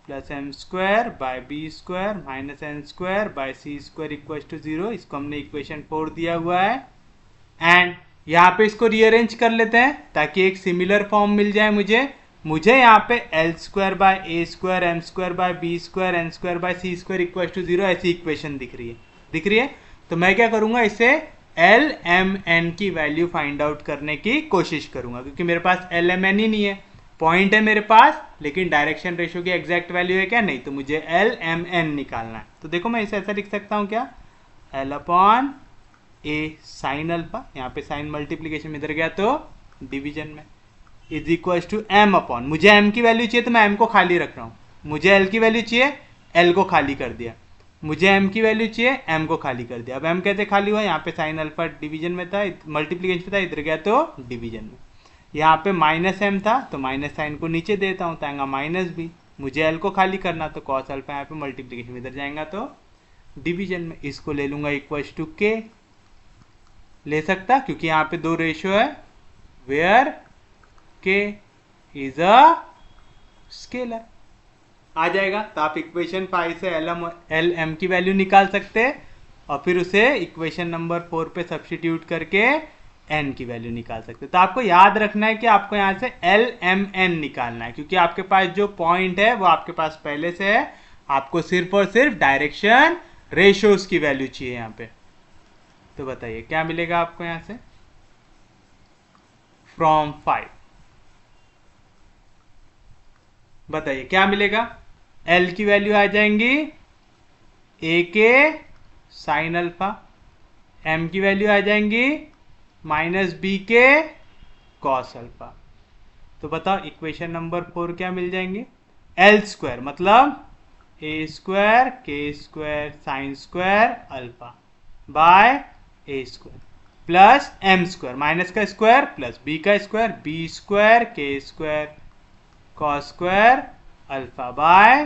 plus M² by B² minus N² by C² equal to 0। इसको हमने इक्वेशन 4 दिया हुआ है। एंड यहाँ पे इसको रीअरेंज कर लेते हैं ताकि एक सिमिलर फॉर्म मिल जाए मुझे यहाँ पे L² by A² M² by B² N² by C² equal to 0 ऐसी इक्वेशन दिख रही है। तो मैं क्या करूंगा, इसे L M N की वैल्यू फाइंड आउट करने की कोशिश करूंगा, क्योंकि मेरे पास L M N ही नहीं है, पॉइंट है मेरे पास लेकिन डायरेक्शन रेशियो की एग्जैक्ट वैल्यू है क्या, नहीं, तो मुझे L M N निकालना है। तो देखो मैं इसे ऐसा लिख सकता हूं क्या, L upon A sine alpha, यहाँ पे साइन मल्टीप्लीकेशन में इधर गया तो डिवीजन में, is equal to M upon, मुझे M की वैल्यू चाहिए तो मैं M को खाली रख रहा हूँ, मुझे L की वैल्यू चाहिए L को खाली कर दिया, मुझे m की वैल्यू चाहिए, m को खाली कर दिया। अब m कैसे खाली हुआ, यहाँ पे साइन अल्फा डिवीजन में था, मल्टीप्लीकेशन में था, इधर गया तो डिवीजन में। यहाँ पे माइनस m था तो माइनस साइन को नीचे देता हूँ तो आएगा माइनस b। मुझे l को खाली करना तो कॉस अल्फा, यहाँ पे मल्टीप्लीकेशन में इधर जाएगा तो डिवीजन में। इसको ले लूंगा इक्वल टू k, ले सकता क्योंकि यहाँ पे दो रेशियो है where k is a scalar, आ जाएगा। तो आप इक्वेशन 5 से एल एम की वैल्यू निकाल सकते हैं और फिर उसे इक्वेशन नंबर 4 पे सब्स्टिट्यूट करके एन की वैल्यू निकाल सकते हैं। तो आपको याद रखना है कि आपको यहाँ से एल एम एन निकालना है, क्योंकि आपके पास जो पॉइंट है वो आपके पास पहले से है। आपको सिर्फ और सिर्फ डायरेक्शन रेशियोज की वैल्यू चाहिए यहाँ पे। तो बताइए क्या मिलेगा आपको यहाँ से फ्रॉम 5, बताइए क्या मिलेगा। एल की वैल्यू आ जाएंगी ए के साइन अल्फा, एम की वैल्यू आ जाएंगी माइनस बी के कॉस अल्फा। तो बताओ इक्वेशन नंबर 4 क्या मिल जाएंगे, एल स्क्वायर मतलब a square k square sine square alpha by A square plus M square minus का स्क्वायर प्लस बी का square B square k square cos square alpha by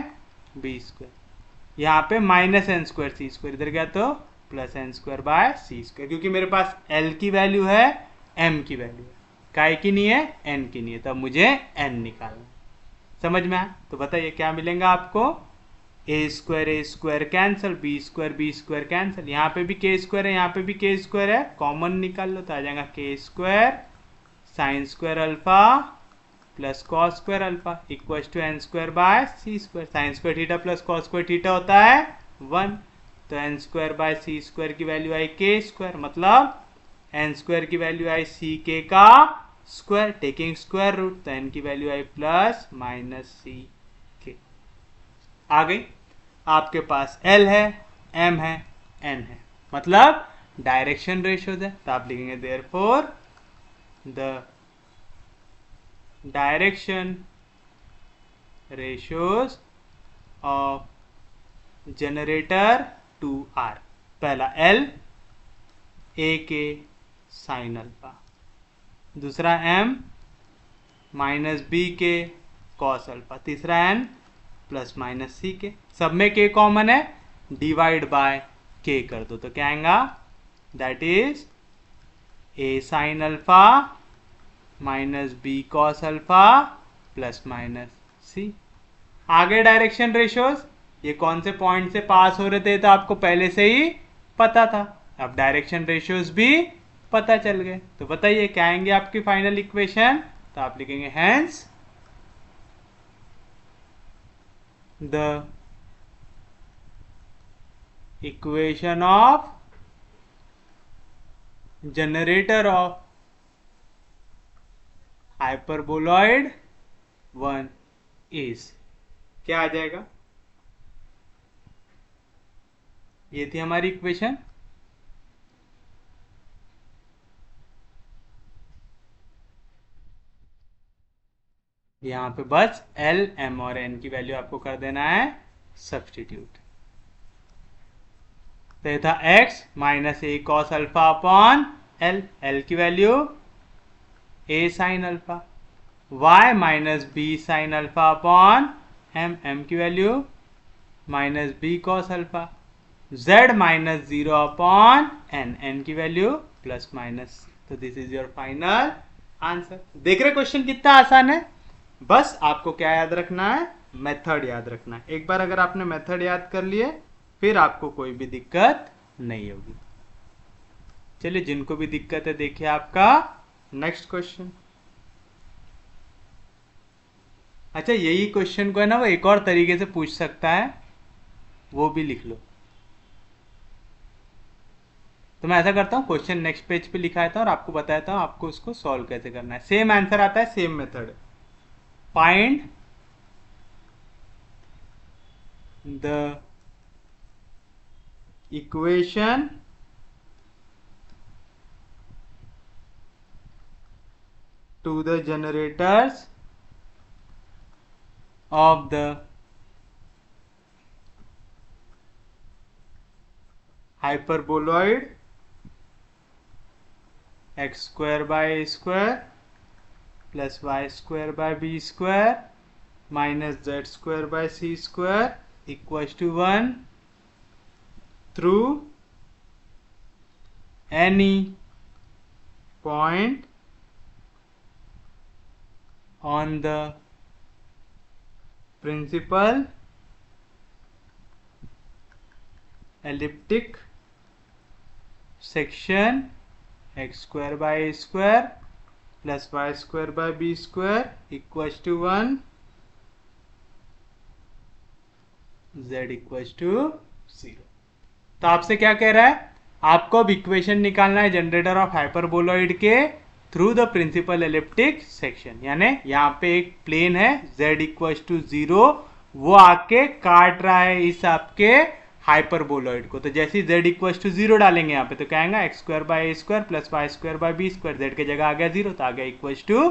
B square. यहाँ पे minus N square c square, इधर गया तो plus N square by C square, क्योंकि मेरे पास एल की वैल्यू है एम की वैल्यू है, काय की नहीं है एन की नहीं है, तब मुझे एन निकालना। समझ में आया। तो बताइए क्या मिलेगा आपको, a square cancel, b square cancel, यहाँ पे भी के स्क्वायर है यहाँ पे भी के स्क्वायर है, कॉमन निकाल लो तो आ जाएगा K square sine square alpha plus cos square alpha equal to N square by C square. Sine square theta plus cos square theta होता है 1, तो N square by C square की वैल्यू आई के स्क्वायर, मतलब N square की value I C K का square taking square root, तो N की value I plus minus C K. आ गई। आपके पास एल है एम है एन है, मतलब डायरेक्शन रेशियोज है, तो आप लिखेंगे therefore the direction ratios of generator to R। पहला L A के साइन अल्फा, दूसरा M माइनस B के कॉस अल्फा, तीसरा N प्लस माइनस C के। सब में K कॉमन है, डिवाइड बाय K कर दो तो क्या आएगा, that is A sine alpha minus b cos alpha plus minus c. आगे डायरेक्शन रेशियोज, ये कौन से पॉइंट से पास हो रहे थे तो आपको पहले से ही पता था, अब डायरेक्शन रेशियोज भी पता चल गए। तो बताइए क्या आएंगे आपकी फाइनल इक्वेशन, तो आप लिखेंगे hence the equation of generator of hyperboloid 1 is, क्या आ जाएगा, ये थी हमारी इक्वेशन। यहां पे बस एल एम और एन की वैल्यू आपको कर देना है सब्स्टिट्यूट। तो ये था x minus a cos alpha upon l, l की value a sine alpha, y minus b sine alpha upon m, m की value minus b cos alpha, z minus 0 upon n, n की value plus minus. तो this is your final answer. देख रहे question कितना आसान है, बस आपको क्या याद रखना है, मेथड याद रखना है। एक बार अगर आपने मेथड याद कर लिए फिर आपको कोई भी दिक्कत नहीं होगी। चलिए जिनको भी दिक्कत है देखिए आपका नेक्स्ट क्वेश्चन। अच्छा यही क्वेश्चन को है ना वो एक और तरीके से पूछ सकता है, वो भी लिख लो। तो मैं ऐसा करता हूँ क्वेश्चन नेक्स्ट पेज पे लिखाता हूँ और आपको बताता हूँ आपको उसको सॉल्व कैसे करना है। सेम आंसर आता है, same method, find the equation two the generators of the hyperboloid x square by a square plus y square by b square minus z square by c square equals to 1 through any point on the principal elliptic section x square by a square plus y square by b square equals to 1 z equals to 0। तो आपसे क्या कह रहा है, आपको अब equation निकालना है जनरेटर ऑफ हाइपरबोलॉइड के through the principal elliptic section. यानी यहाँ पे एक प्लेन है z इक्वल्स टू 0, वो आके काट रहा है इस आपके हाइपरबोलॉइड को। तो जैसे ही z इक्वल्स टू 0 डालेंगे यहाँ पे तो क्या आएगा, x square by A square plus y square by B square, z की जगह आ गया 0 तो आ गया इक्वल्स टू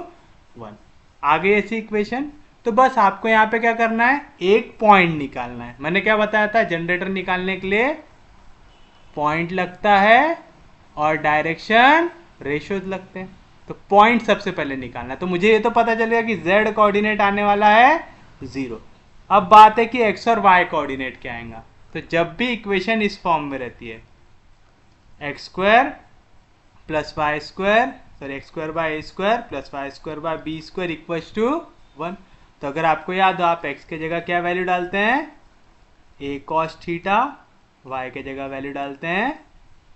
1। आ गई ऐसी इक्वेशन। तो बस आपको यहाँ पे क्या करना है, एक पॉइंट निकालना है। मैंने क्या बताया था, जनरेटर निकालने के लिए पॉइंट लगता है और डायरेक्शन रेशियोज लगते हैं। तो पॉइंट सबसे पहले निकालना है। तो मुझे ये तो पता चलेगा कि z कोऑर्डिनेट आने वाला है 0। अब बात है कि x और y कोऑर्डिनेट क्या आएगा। तो जब भी इक्वेशन इस फॉर्म में रहती है x square plus y square sorry x square by A square plus y square by B square equals to 1। तो अगर आपको याद हो, आप x के जगह क्या वैल्यू डालते हैं, a cos थीटा, y के जगह वैल्यू डालते हैं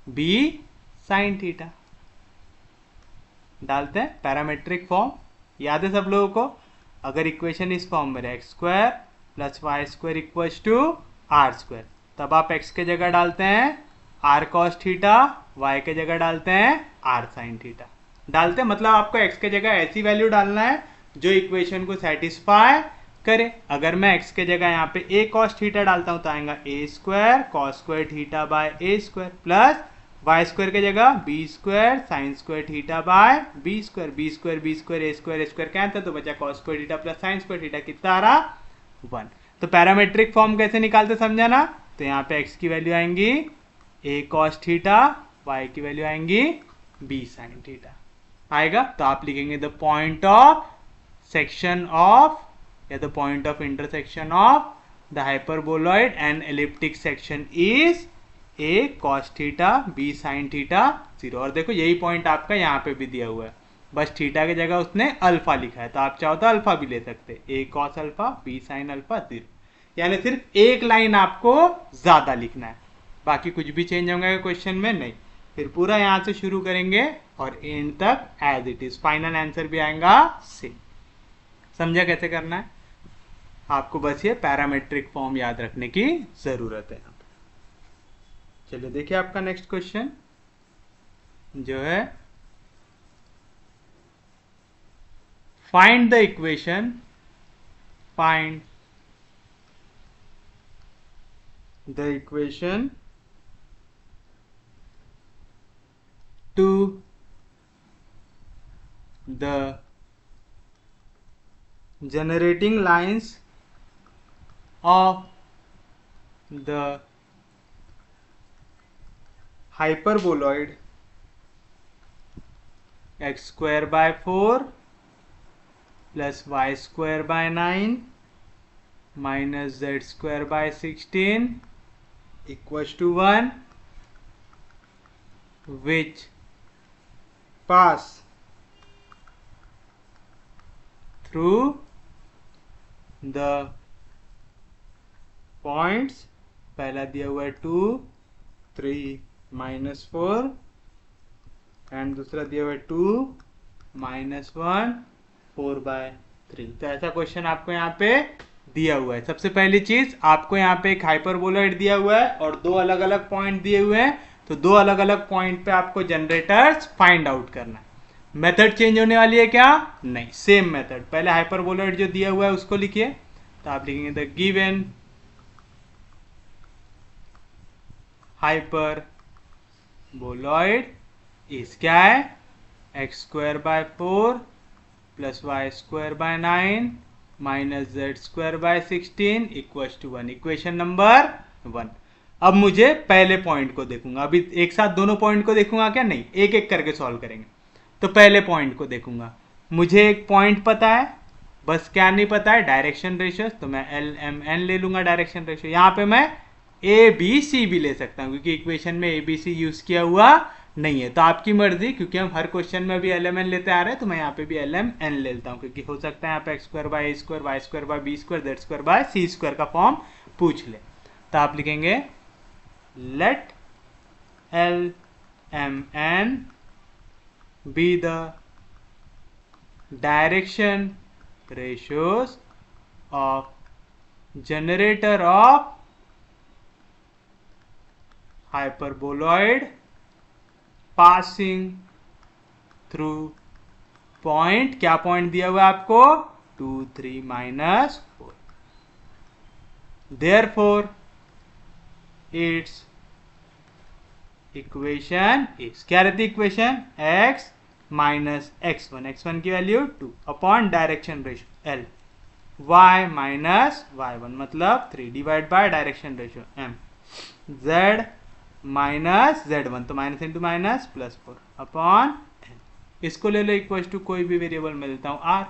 b sin थीटा, डालते हैं पैरामेट्रिक फॉर्म। याद है सब लोगों को। अगर इक्वेशन इस फॉर्म में x square plus y square equals to r square, तब आप x के जगह डालते हैं r cos थीटा, y के जगह डालते हैं r sin थीटा। डालते हैं मतलब आपको x के जगह ऐसी वैल्यू डालना है जो इक्वेशन को सेटिस्फाई करे। अगर मैं x के जगह यहाँ पे a cos थीटा डालता हूँ तो आएगा a square cos square theta by a square plus y square के जगह B square sine square theta by B square, B square B square A square cancel, तो बचा cos square theta plus sine square theta, कितना आ रहा 1। तो parametric form कैसे निकालते समझाना। तो यहाँ पे x की वैल्यू आएंगी a cos थीटा, y की वैल्यू आएंगी b sin थीटा आएगा। तो आप लिखेंगे the point of section of या the point of intersection of the hyperboloid and elliptic section is a cos theta b sin theta 0। और देखो यही पॉइंट आपका यहाँ पे भी दिया हुआ है, बस थीटा की जगह उसने अल्फा लिखा है, तो आप चाहो तो अल्फा भी ले सकते, a cos alpha b sin alpha 0। यानी सिर्फ एक लाइन आपको ज्यादा लिखना है, बाकी कुछ भी चेंज होगा क्वेश्चन में नहीं। फिर पूरा यहाँ से शुरू करेंगे और एंड तक as it is, final answer भी आएगा सेम। समझा कैसे करना है। आपको बस ये पैरामेट्रिक फॉर्म याद रखने की जरूरत है। चलिए देखिए आपका नेक्स्ट क्वेश्चन जो है, find the equation, find the equation to the generating lines of the hyperboloid x square by 4 plus y square by 9 minus z square by 16 equals to 1, which pass through the points, पहला दिया हुआ है 2 3 -4 and दूसरा दिया हुआ है 2 -1 4/3। तो ऐसा क्वेश्चन आपको यहाँ पे दिया हुआ है। सबसे पहली चीज आपको यहाँ पे एक हाइपरबोलॉइड दिया हुआ है और दो अलग अलग पॉइंट दिए हुए हैं, तो दो अलग अलग पॉइंट पे आपको जनरेटर्स फाइंड आउट करना है। मेथड चेंज होने वाली है क्या, नहीं, सेम मेथड। पहले हाइपरबोलॉइड जो दिया हुआ है उसको लिखिए, तो आप लिखेंगे द गिवन हाइपरबोलॉइड इज क्या है, x square by 4 plus y square by 9 minus z square by 16 equals to 1। Equation number 1। अब मुझे पहले पॉइंट को देखूंगा, अभी एक साथ दोनों पॉइंट को देखूंगा क्या, नहीं, एक एक करके सॉल्व करेंगे। तो पहले पॉइंट को देखूंगा, मुझे एक पॉइंट पता है, बस क्या नहीं पता है, डायरेक्शन रेशियो, तो मैं एल एम एन ले लूंगा डायरेक्शन रेशियो। यहां पे मैं ए बी सी भी ले सकता हूं क्योंकि इक्वेशन में ए बी सी यूज किया हुआ नहीं है, तो आपकी मर्जी, क्योंकि हम हर क्वेश्चन में भी एल एम एन लेते आ रहे हैं तो मैं यहाँ पे भी एल एम एन लेता हूँ, क्योंकि हो सकता है यहाँ पे x square by A square, y square by B square, z square by C square का फॉर्म पूछ ले। तो आप लिखेंगे let L M N B the direction ratios of generator of hyperboloid passing through point, क्या point दिया हुआ है आपको, 2 3 -4। therefore its इक्वेशन इज, क्या रहती इक्वेशन, x माइनस x1 की value 2 upon direction ratio l, y minus y1 मतलब 3 divide by direction ratio m, z minus z1 तो minus into minus plus 4 upon n। इसको ले लो इक्वल टू कोई भी variable में लेता हूं r,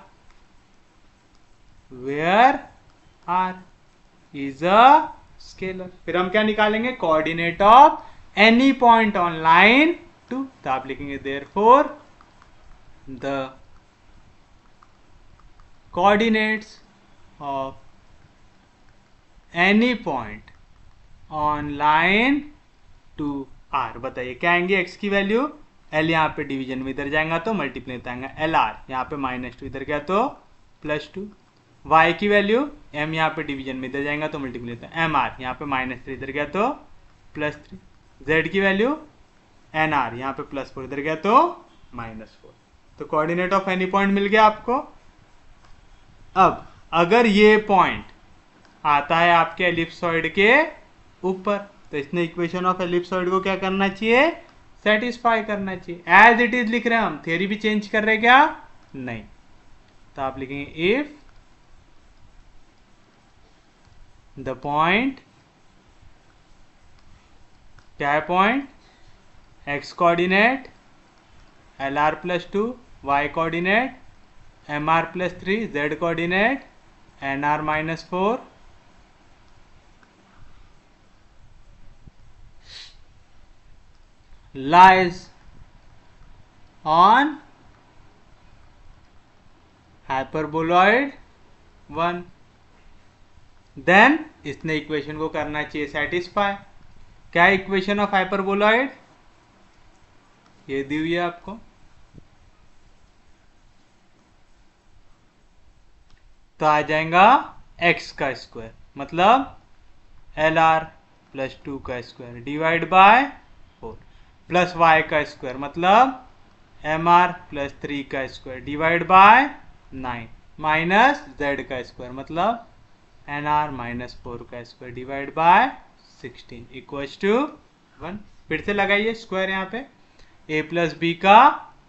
where r is a scalar. फिर हम क्या निकालेंगे, coordinate of any point on line 2, तो आप लिखेंगे therefore the coordinates of any point on line to r। बताइए क्या आएंगे, x की वैल्यू l यहाँ पे डिवीजन में इधर जाएगा तो मल्टीप्लाई आएगा एल आर, यहाँ पे -2 इधर गया तो +2, y की वैल्यू m यहाँ पे डिवीजन में इधर जाएगा तो मल्टीप्लाई एम आर, यहाँ पे -3 इधर गया तो +3, z की वैल्यू एन आर, यहाँ पे +4 इधर गया तो -4। तो कोऑर्डिनेट ऑफ एनी पॉइंट मिल गया आपको। अब अगर ये पॉइंट आता है आपके एलिप्सॉइड के ऊपर, तो इसने इक्वेशन ऑफ एलिप्सॉइड को क्या करना चाहिए, सेटिस्फाई करना चाहिए। एज इट इज लिख रहे हैं हम, थियरी भी चेंज कर रहे हैं क्या, नहीं, तो आप लिखेंगे इफ द पॉइंट, क्या है point, x coordinate L R +2, y coordinate M R +3, z coordinate N R -4, lies on hyperboloid 1, then इसने इक्वेशन को करना चाहिए सेटिस्फाई। क्या इक्वेशन ऑफ हाइपरबोलॉइड, ये दी हुई है आपको, तो आ जाएगा x का स्क्वायर मतलब एल आर +2 का square divide by 4 plus y का स्क्वायर मतलब एम आर +3 का square divide by 9 minus z का स्क्वायर मतलब एन आर -4 का square divide by 16 equals to 1। फिर से लगाइए स्क्वायर यहाँ पे, a प्लस बी का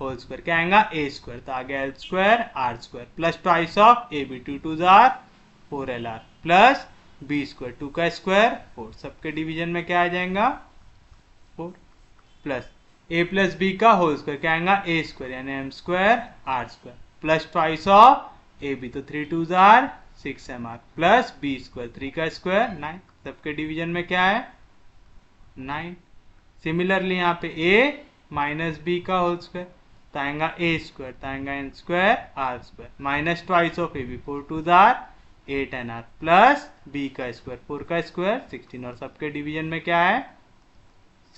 होल स्क्वायर क्या आएगा, a स्क्वायर, तो आ गया L square are square plus twice of A B, 2 2 जार 4 L r plus B square 2 का स्क्वायर 4, सबके डिवीजन में क्या आ जाएगा 4, प्लस a प्लस बी का होल स्क्वायर क्या आएगा, a स्क्वायर यानी M square are square plus twice of A B, तो 3 2 जार 6 M are plus B square 3 का स्क्वायर 9, सबके डिवीजन में क्या है 9। सिमिलरली यहाँ पे a माइनस बी का होल स्क्वायर तो आएगा ए स्क्वायर, तो आएगा N square are square minus twice of A B, 4 2 जार 8 एन आर प्लस बी का स्क्वायर 4 का स्क्वायर 16, और सबके डिवीजन में क्या है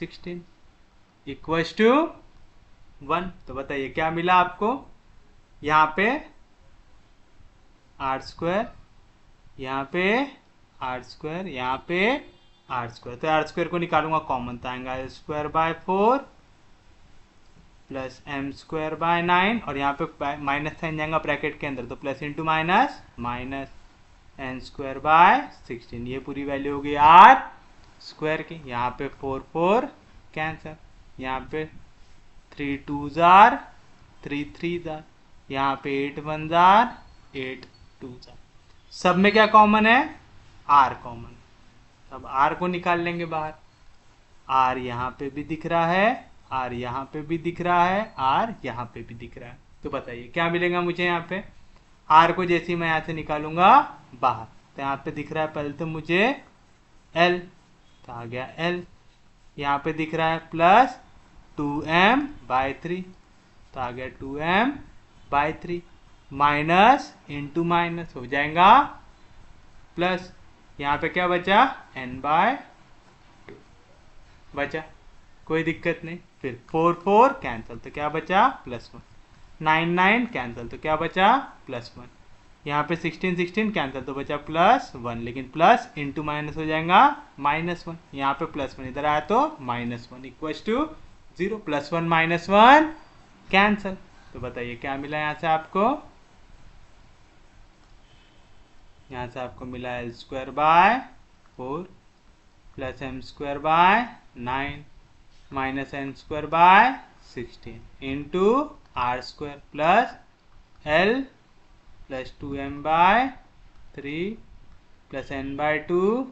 16 इक्वल्स टू 1। तो बताइए क्या मिला आपको, यहाँ पे आर स्क्वायर, यहाँ पे आर स्क्वायर, यहाँ पे आर स्क्वायर, तो आर स्क्वायर को निकालूंगा कॉमन, तो आएगा L square by 4 plus M square by 9, और यहाँ पे माइनस साइन जाएगा ब्रैकेट के अंदर, तो plus into minus minus N square by 16, ये पूरी वैल्यू होगी आर स्क्वायर की। यहाँ पे 4 4 कैंसर, यहाँ पे 3 2 जार 3 3 जार, यहाँ पे 8 1 जार 8 2 जार, सब में क्या कॉमन है, आर कॉमन, अब आर को निकाल लेंगे बाहर। आर यहाँ पे भी दिख रहा है, आर यहाँ पे भी दिख रहा है, आर यहाँ पे भी दिख रहा है। तो बताइए क्या मिलेगा मुझे यहाँ पे। आर को जैसे ही मैं यहाँ से निकालूंगा बाहर, तो यहाँ पे दिख रहा है पहले तो मुझे एल, तो आ गया एल। यहाँ पे दिख रहा है प्लस 2m/3, तो आ गया 2m/3, माइनस इंटू माइनस हो जाएगा प्लस। यहाँ पे क्या बचा, n/2 बचा, कोई दिक्कत नहीं। फिर 4 कैंसिल, तो क्या बचा +1, 9 कैंसिल, तो क्या बचा +1। यहाँ पे 16 कैंसिल, तो बचा +1, लेकिन प्लस इंटू माइनस हो जाएगा -1। यहाँ पे +1 इधर आया तो -1 इक्वल टू 0। +1 -1 कैंसिल। तो बताइए क्या मिला यहाँ से आपको। यहाँ से आपको मिला L²/4 plus m²/9 minus n²/16 into r² plus L plus 2m/3 plus n/2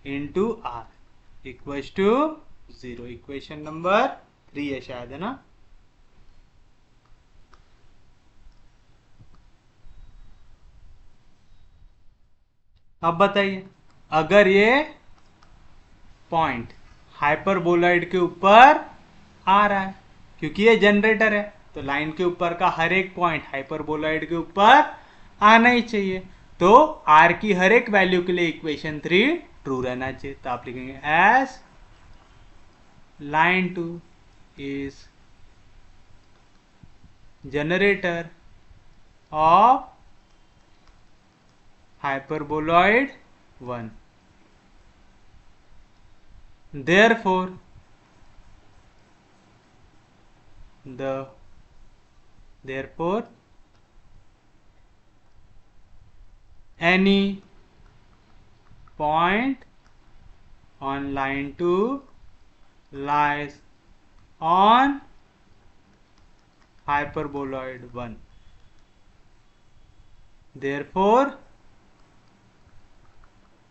into r equal to 0। Equation number 3 है शायद, है ना। अब बताइए, अगर ये पॉइंट हाइपरबोलॉइड के ऊपर आ रहा है, क्योंकि ये जनरेटर है, तो लाइन के ऊपर का हर एक पॉइंट हाइपरबोलॉइड के ऊपर आना ही चाहिए। तो आर की हर एक वैल्यू के लिए इक्वेशन 3 ट्रू रहना चाहिए। तो आप लिखेंगे S line 2 is generator of hyperboloid 1, therefore any point on line 2 lies on hyperboloid 1, therefore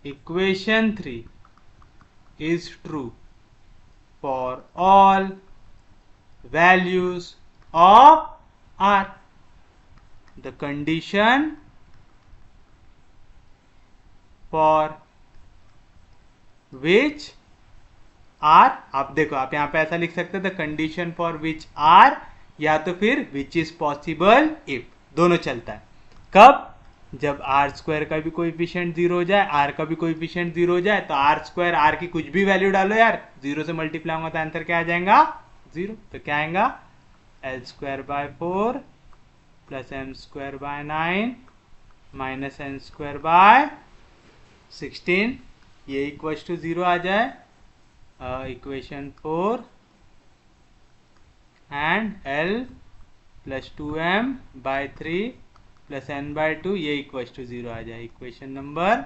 equation 3 is true for all values of r. The condition for which r, आप देखो आप यहां पे ऐसा लिख सकते थे, कंडीशन फॉर विच आर, या तो फिर विच इज पॉसिबल इफ, दोनों चलता है। कब, जब r² का भी कोएफिशिएंट 0 हो जाए, r का भी कोएफिशिएंट 0 हो जाए, तो r² r की कुछ भी वैल्यू डालो यार, 0 से मल्टीप्लाई होगा तो आंसर क्या आ जाएगा 0। तो क्या आएगा L²/4 plus m²/9 minus n²/16, ये इक्वल टू 0 आ जाए। Equation 4 and L plus 2m/3 plus n/2 ये इक्वल टू 0 आ जाए। Equation number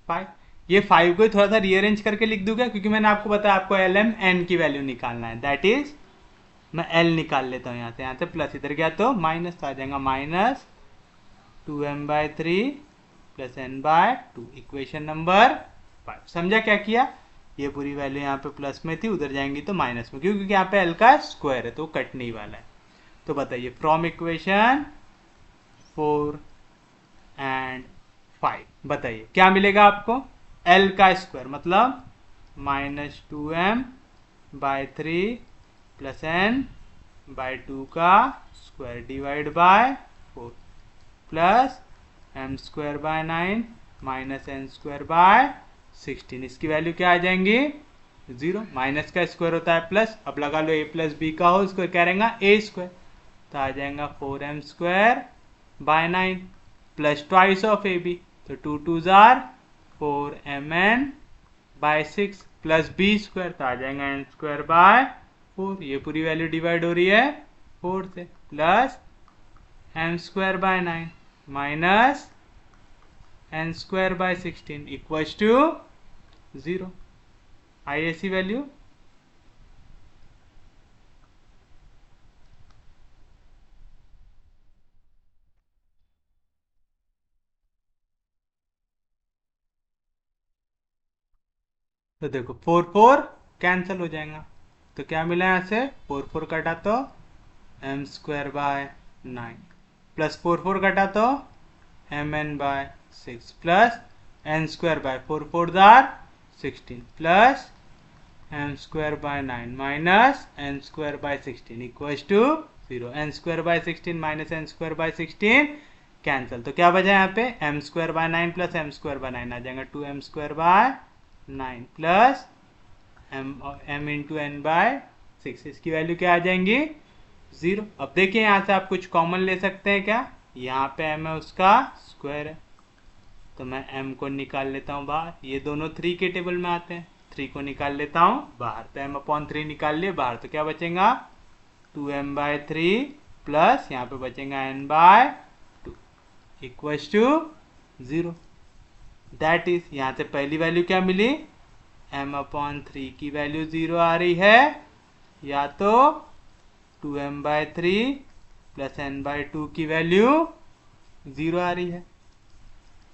5। ये 5 को थोड़ा सा रीअरेंज करके लिख दूंगा, क्योंकि मैंने आपको बताया आपको LM n की वैल्यू निकालना है। दैट इज मैं L निकाल लेता हूँ यहाँ से प्लस, इधर गया तो माइनस, तो आ जाएगा -2m/3 plus n/2। Equation number 5। समझा क्या किया, ये पूरी वैल्यू यहाँ पे प्लस में थी, उधर जाएंगी तो माइनस में, क्योंकि यहाँ पे L का स्क्वायर है तो कटने ही वाला है। तो बताइए फ्रॉम इक्वेशन 4 एंड 5 बताइए क्या मिलेगा आपको। L का स्क्वायर मतलब -2m/3 प्लस n/2 का square divide by 4 plus m²/9 minus n²/16। इसकी वैल्यू क्या आ जाएंगी 0। माइनस का स्क्वायर होता है प्लस, अब लगा लो a प्लस बी का होल स्क्वायर, क्या रहेगा a², तो आ जाएगा 4m²/9 plus twice of ab, तो 2 2s are 4mn/6 plus b², तो आ जाएगा n²/4। ये पूरी वैल्यू डिवाइड हो रही है 4 से, plus m²/9 minus n²/16 equals to 0। आई ऐसी वैल्यू। तो देखो 4 4 कैंसिल हो जाएगा, तो क्या मिला यहाँ से 4 4 कटा तो एम स्क्वायर बाय 9 प्लस 4 4 कटा तो M N by 6 plus N square by 4 4 जार 16 plus M square by 9 minus N square by 16 equals to 0। N square by 16 minus N square by 16 cancel, तो क्या बचा यहाँ पे M square by 9 plus M square by 9 आ जाएगा 2 M square by 9 plus M into N by 6, इसकी value क्या आ जाएंगी 0। अब देखिए यहाँ से आप कुछ कॉमन ले सकते हैं क्या, यहाँ पे एम है उसका स्क्वायर है, तो मैं m को निकाल लेता हूँ बाहर, ये दोनों 3 के टेबल में आते हैं, 3 को निकाल लेता हूँ बाहर, तो m/3 निकाल लिए बाहर, तो क्या बचेगा 2m/3 प्लस यहाँ पे बचेगा n/2 equals to 0। That is यहाँ से पहली वैल्यू क्या मिली m/3 की वैल्यू 0 आ रही है, या तो 2m/3 प्लस n/2 की वैल्यू 0 आ रही है,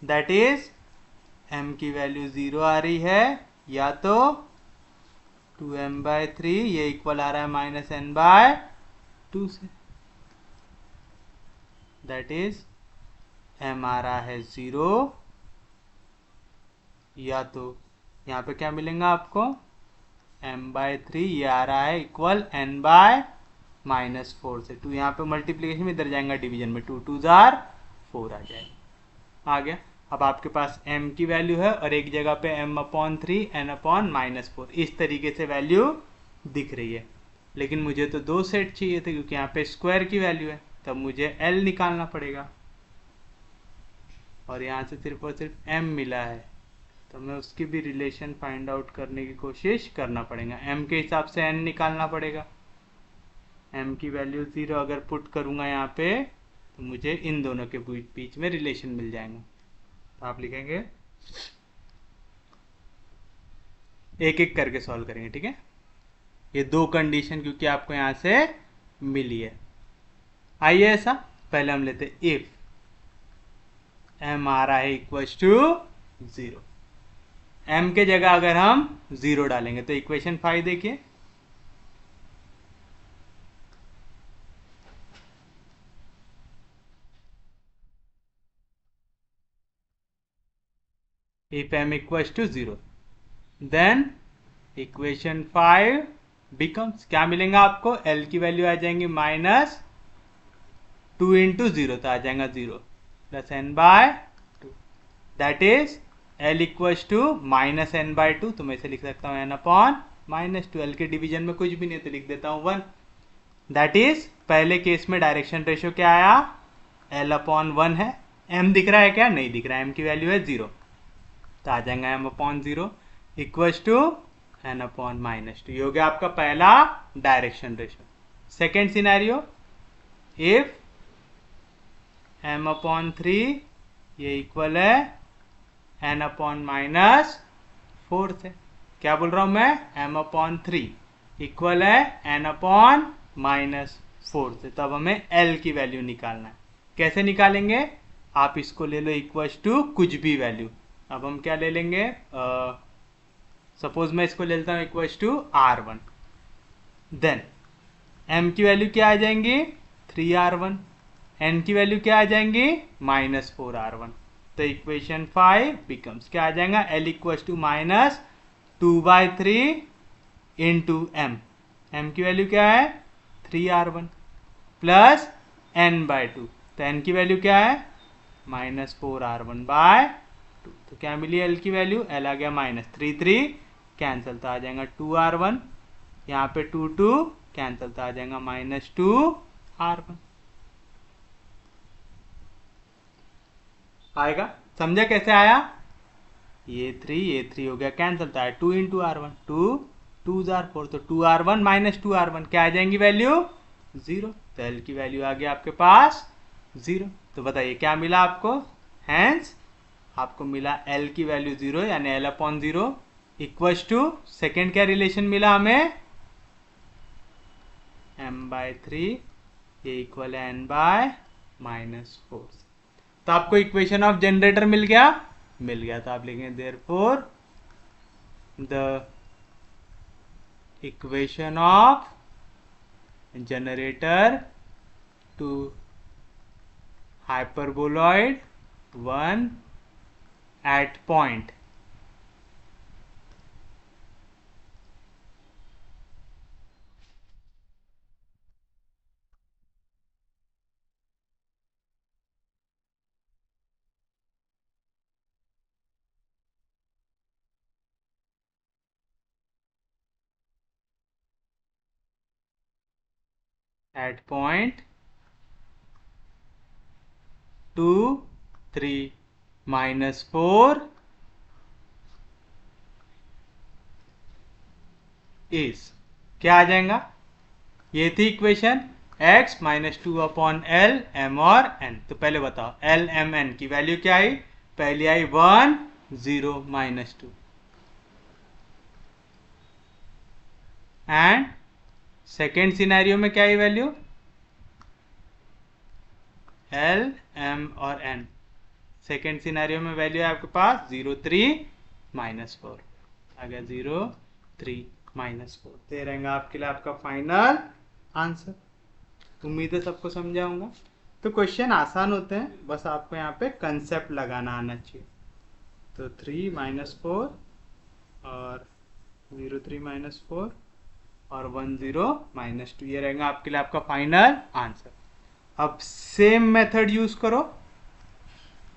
दैट इज m की वैल्यू 0 आ रही है, या तो 2m/3 ये इक्वल आ रहा है माइनस n/2 से, दैट इज m आ रहा है 0, या तो यहाँ पे क्या मिलेगा आपको m/3 ये आ रहा है इक्वल n/-4 से, 2 यहाँ पे मल्टीप्लीकेशन में इधर जाएगा डिवीजन में, 2 2 जार 4 आ जाएगा, आ गया। अब आपके पास m की वैल्यू है और एक जगह पे m/3 n/-4 इस तरीके से वैल्यू दिख रही है, लेकिन मुझे तो 2 सेट चाहिए थे क्योंकि यहाँ पे स्क्वायर की वैल्यू है, तब मुझे l निकालना पड़ेगा, और यहाँ से सिर्फ और सिर्फ m मिला है, तो मैं उसकी भी रिलेशन फाइंड आउट करने की कोशिश करना पड़ेगा, m के हिसाब से n निकालना पड़ेगा, m की वैल्यू 0 अगर पुट करूँगा यहाँ पे तो मुझे इन दोनों के बीच में रिलेशन मिल जाएगा, तो आप लिखेंगे एक एक करके सॉल्व करेंगे, ठीक है। ये 2 कंडीशन क्योंकि आपको यहाँ से मिली है, आइए ऐसा पहले हम लेते इफ m आ रहा है इक्वल्स टू 0, m के जगह अगर हम 0 डालेंगे तो इक्वेशन 5 देखिए, if m equals to 0 then equation 5 becomes, क्या मिलेगा आपको l की वैल्यू आ जाएंगी -2 इंटू 0, तो आ जाएगा 0 plus n/2, that is l equals to -n/2, तो मैं इसे लिख सकता हूँ n/-2, l के डिवीजन में कुछ भी नहीं तो लिख देता हूँ 1, दैट इज पहले केस में डायरेक्शन रेशियो क्या आया l/1 है, m दिख रहा है क्या नहीं दिख रहा है, m की वैल्यू है 0, तो आ जाएगा m/0 इक्वल्स टू n/-2, ये हो गया आपका पहला direction ratio. Second scenario if m/3 ये इक्वल है n/-4 से, क्या बोल रहा हूं मैं m/3 इक्वल है n/-4 से, तब हमें l की वैल्यू निकालना है, कैसे निकालेंगे आप इसको ले लो इक्वल्स टू कुछ भी वैल्यू, अब हम क्या ले लेंगे सपोज मैं इसको ले लेता हूँ equals to r1, then m की वैल्यू क्या आ जाएंगी 3r1, n की वैल्यू क्या आ जाएंगी -4r1, तो इक्वेशन 5 बिकम्स क्या आ जाएगा l equals to -2/3 into m, m की वैल्यू क्या है 3r1 प्लस n/2, तो n की वैल्यू क्या है -4r1/2, तो क्या मिली l की वैल्यू l आ गया -3 3 कैंसिल, तो आ जाएगा 2r1, यहाँ पे 2 2 कैंसिल, तो आ जाएगा -2r1, आएगा, समझा कैसे आया, ये 3 हो गया कैंसिल, तो आया 2 इंटू r1, 2 2 जार 4, तो 2r1 -2r1 क्या आ जाएंगी वैल्यू 0, तो l की वैल्यू आ गया आपके पास 0, तो बताइए क्या मिला आपको, हैंस आपको मिला l की वैल्यू 0 यानी l/0 इक्वल्स टू सेकेंड क्या रिलेशन मिला हमें m/3 ये इक्वल है n/-4, तो आपको इक्वेशन ऑफ जनरेटर मिल गया, तो आप लिखेंगे therefore the equation of generator to hyperboloid 1 at point. At point 2, 3 minus 4 is क्या आ जाएगा? ये थी equation x minus 2 upon L M और n. तो पहले बताओ एल एम एन की वैल्यू क्या आई? पहली आई 1 0 माइनस 2 एंड सेकेंड सिनेरियो में क्या आई वैल्यू? एल एम और एन. सेकेंड सिनेरियो में वैल्यू है आपके पास 0 3 माइनस 4 आ गया 0 3 माइनस 4. दे रहेंगे आपके लिए आपका फाइनल आंसर. उम्मीद है सबको समझाऊंगा. तो क्वेश्चन आसान होते हैं, बस आपको यहाँ पे कंसेप्ट लगाना आना चाहिए. तो 3 माइनस 4 और 0 3 माइनस 4 और 1 0 माइनस 2 ये रहेगा आपके लिए आपका फाइनल आंसर. अब सेम मेथड यूज करो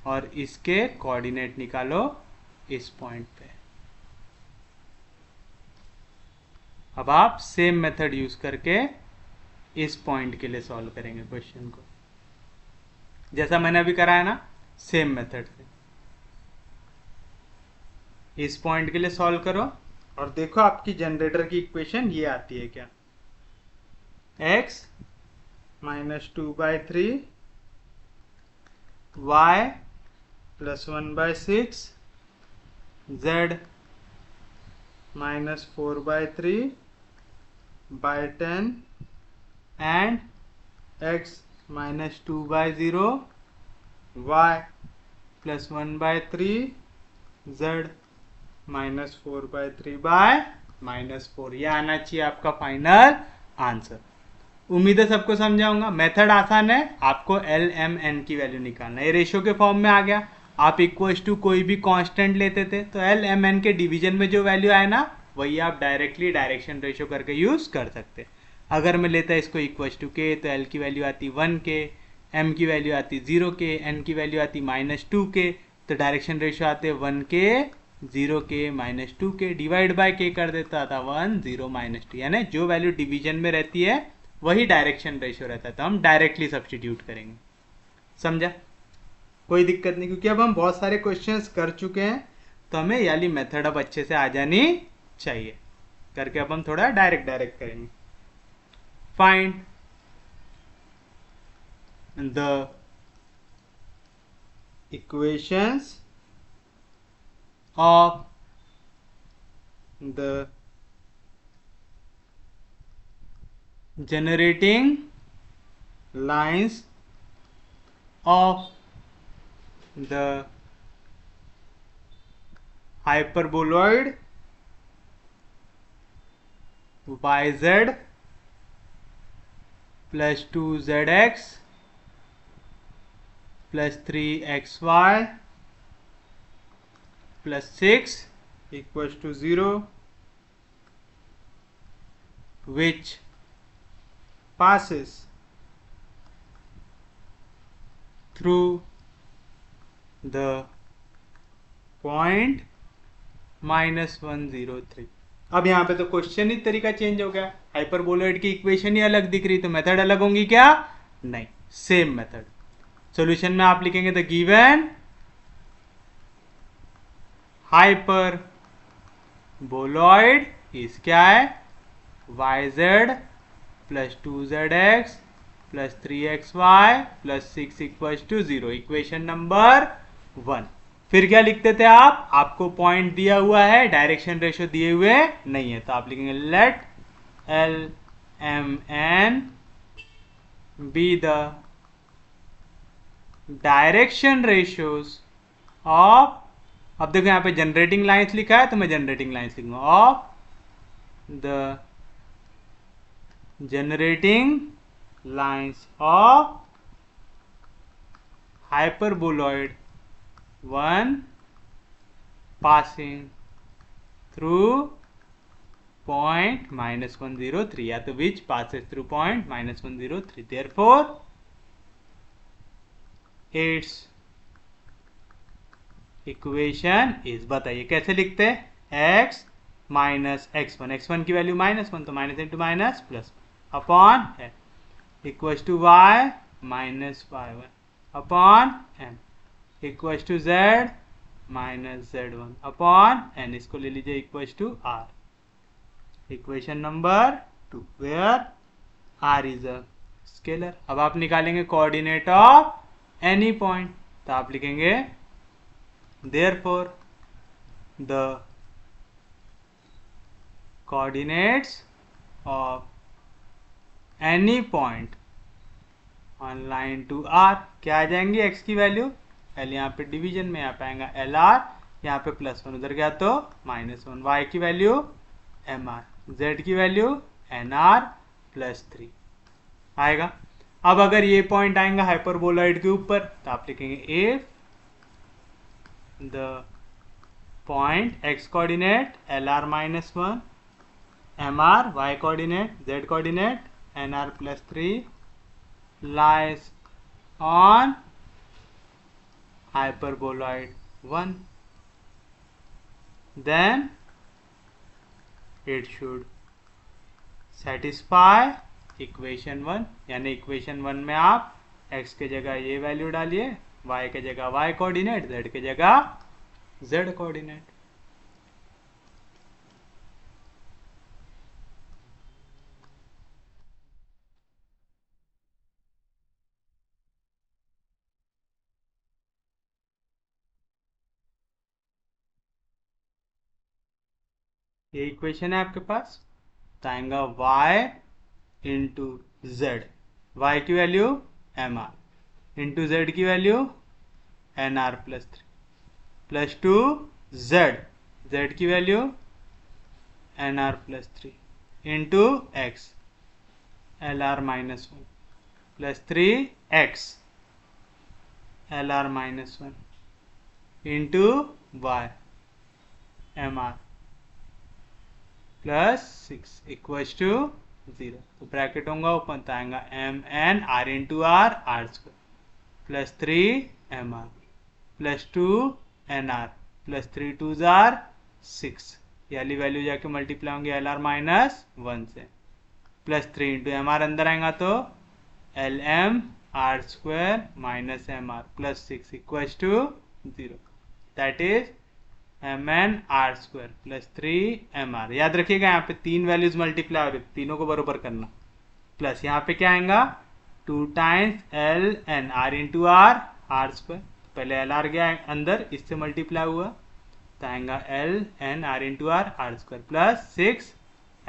और इसके कोऑर्डिनेट निकालो इस पॉइंट पे. अब आप सेम मेथड यूज करके इस पॉइंट के लिए सॉल्व करेंगे क्वेश्चन को, जैसा मैंने अभी कराया ना, सेम मेथड से. इस पॉइंट के लिए सॉल्व करो और देखो आपकी जनरेटर की इक्वेशन ये आती है क्या? x minus 2/3 y plus 1/6 z minus 4/3 by 10 and x minus 2/0 y plus 1/3 z minus 4/3 by minus 4. ये आना चाहिए आपका फाइनल आंसर. उम्मीद है सबको समझाऊंगा. मेथड आसान है, आपको एल एम एन की वैल्यू निकालना. ये रेशियो के फॉर्म में आ गया. आप इक्वल्स टू कोई भी कांस्टेंट लेते थे तो एल एम एन के डिवीजन में जो वैल्यू आए ना वही आप डायरेक्टली डायरेक्शन रेशियो करके यूज कर सकते. अगर मैं लेता इसको इक्वल्स टू के तो एल की वैल्यू आती 1 के, एम की वैल्यू आती 0 के, एन की वैल्यू आती -2 के. तो डायरेक्शन रेशियो आते 1 के 0 के -2 के, डिवाइड बाय के कर देता था 1 0 -2. यानी जो वैल्यू डिवीजन में रहती है वही डायरेक्शन रेशियो रहता है. तो हम डायरेक्टली सब्स्टिट्यूट करेंगे. समझा? कोई दिक्कत नहीं, क्योंकि अब हम बहुत सारे क्वेश्चंस कर चुके हैं तो हमें ये वाली मेथड अब अच्छे से आ जानी चाहिए. करके अब हम थोड़ा डायरेक्ट करेंगे. Find the equations of the generating lines of the hyperboloid yz plus 2zx plus 3xy plus 6 equals to 0, which passes through the point -103. अब यहाँ पे तो क्वेश्चन ही तरीका चेंज हो गया. हाइपरबोलॉइड की इक्वेशन ही अलग दिख रही, तो मेथड अलग होंगी क्या? नहीं, सेम मेथड. सॉल्यूशन में आप लिखेंगे द गिवन हाइपरबोलॉइड इज क्या है? yz plus 2zx plus 3xy plus 6 equals to 0. Equation number 1. फिर क्या लिखते थे आप? आपको पॉइंट दिया हुआ है, डायरेक्शन रेशियो दिए हुए नहीं है, तो आप लिखेंगे let L M N B the direction ratios of अब देखो यहाँ पे जनरेटिंग लाइंस लिखा है तो मैं जनरेटिंग लाइंस लिखूंगा of the generating lines of hyperboloid 1 passing through point -103 या तो which passes through point -103 therefore its equation is बताइए कैसे लिखते हैं x माइनस x1 की वैल्यू -1 तो minus into minus plus upon equal to y minus y1 upon m equal to z minus z1 upon n इसको ले लीजिए equal to r equation number 2 where r is a scalar. अब आप निकालेंगे coordinate of any point तो आप लिखेंगे therefore the coordinates of any point on line two R क्या आ जाएंगे x की वैल्यू l यहाँ पे डिवीजन में यहाँ पे आएगा LR यहाँ पे +1 उधर गया तो -1 y की वैल्यू MR z की वैल्यू NR +3 आएगा। अब अगर ये पॉइंट आएगा हाइपरबोलॉइड के ऊपर तो आप लिखेंगे if the point x coordinate LR -1 MR y coordinate z coordinate NR +3 lies on hyperboloid 1 then it should satisfy equation 1 यानी इक्वेशन 1 में आप x के जगह ये वैल्यू डालिए y के जगह y कोऑर्डिनेट z के जगह z कोऑर्डिनेट। ये इक्वेशन है आपके पास तो आएगा y इंटू जेड वाई की वैल्यू MR इंटू जेड की वैल्यू NR +3 +2 z की value NR +3 into x LR -1 +3 x LR -1 into y MR +6 equals to 0 तो ब्रैकेट होगा ओपन तो आएगा MN R into R R² +3 MR +2 NR +3 2s are 6 ये वाली value जाके multiply होंगे LR -1 से +3 इंटू MR अंदर आएगा तो LM R² -MR +6 equals to 0 that is MN R² +3 MR। याद रखिएगा यहाँ पे तीन वैल्यूज मल्टीप्लाई हो रही तीनों को बराबर करना प्लस यहाँ पे क्या आएगा 2 times LN R into R² पहले LR गया अंदर इससे मल्टीप्लाई हुआ तो आएगा LN R into R² +6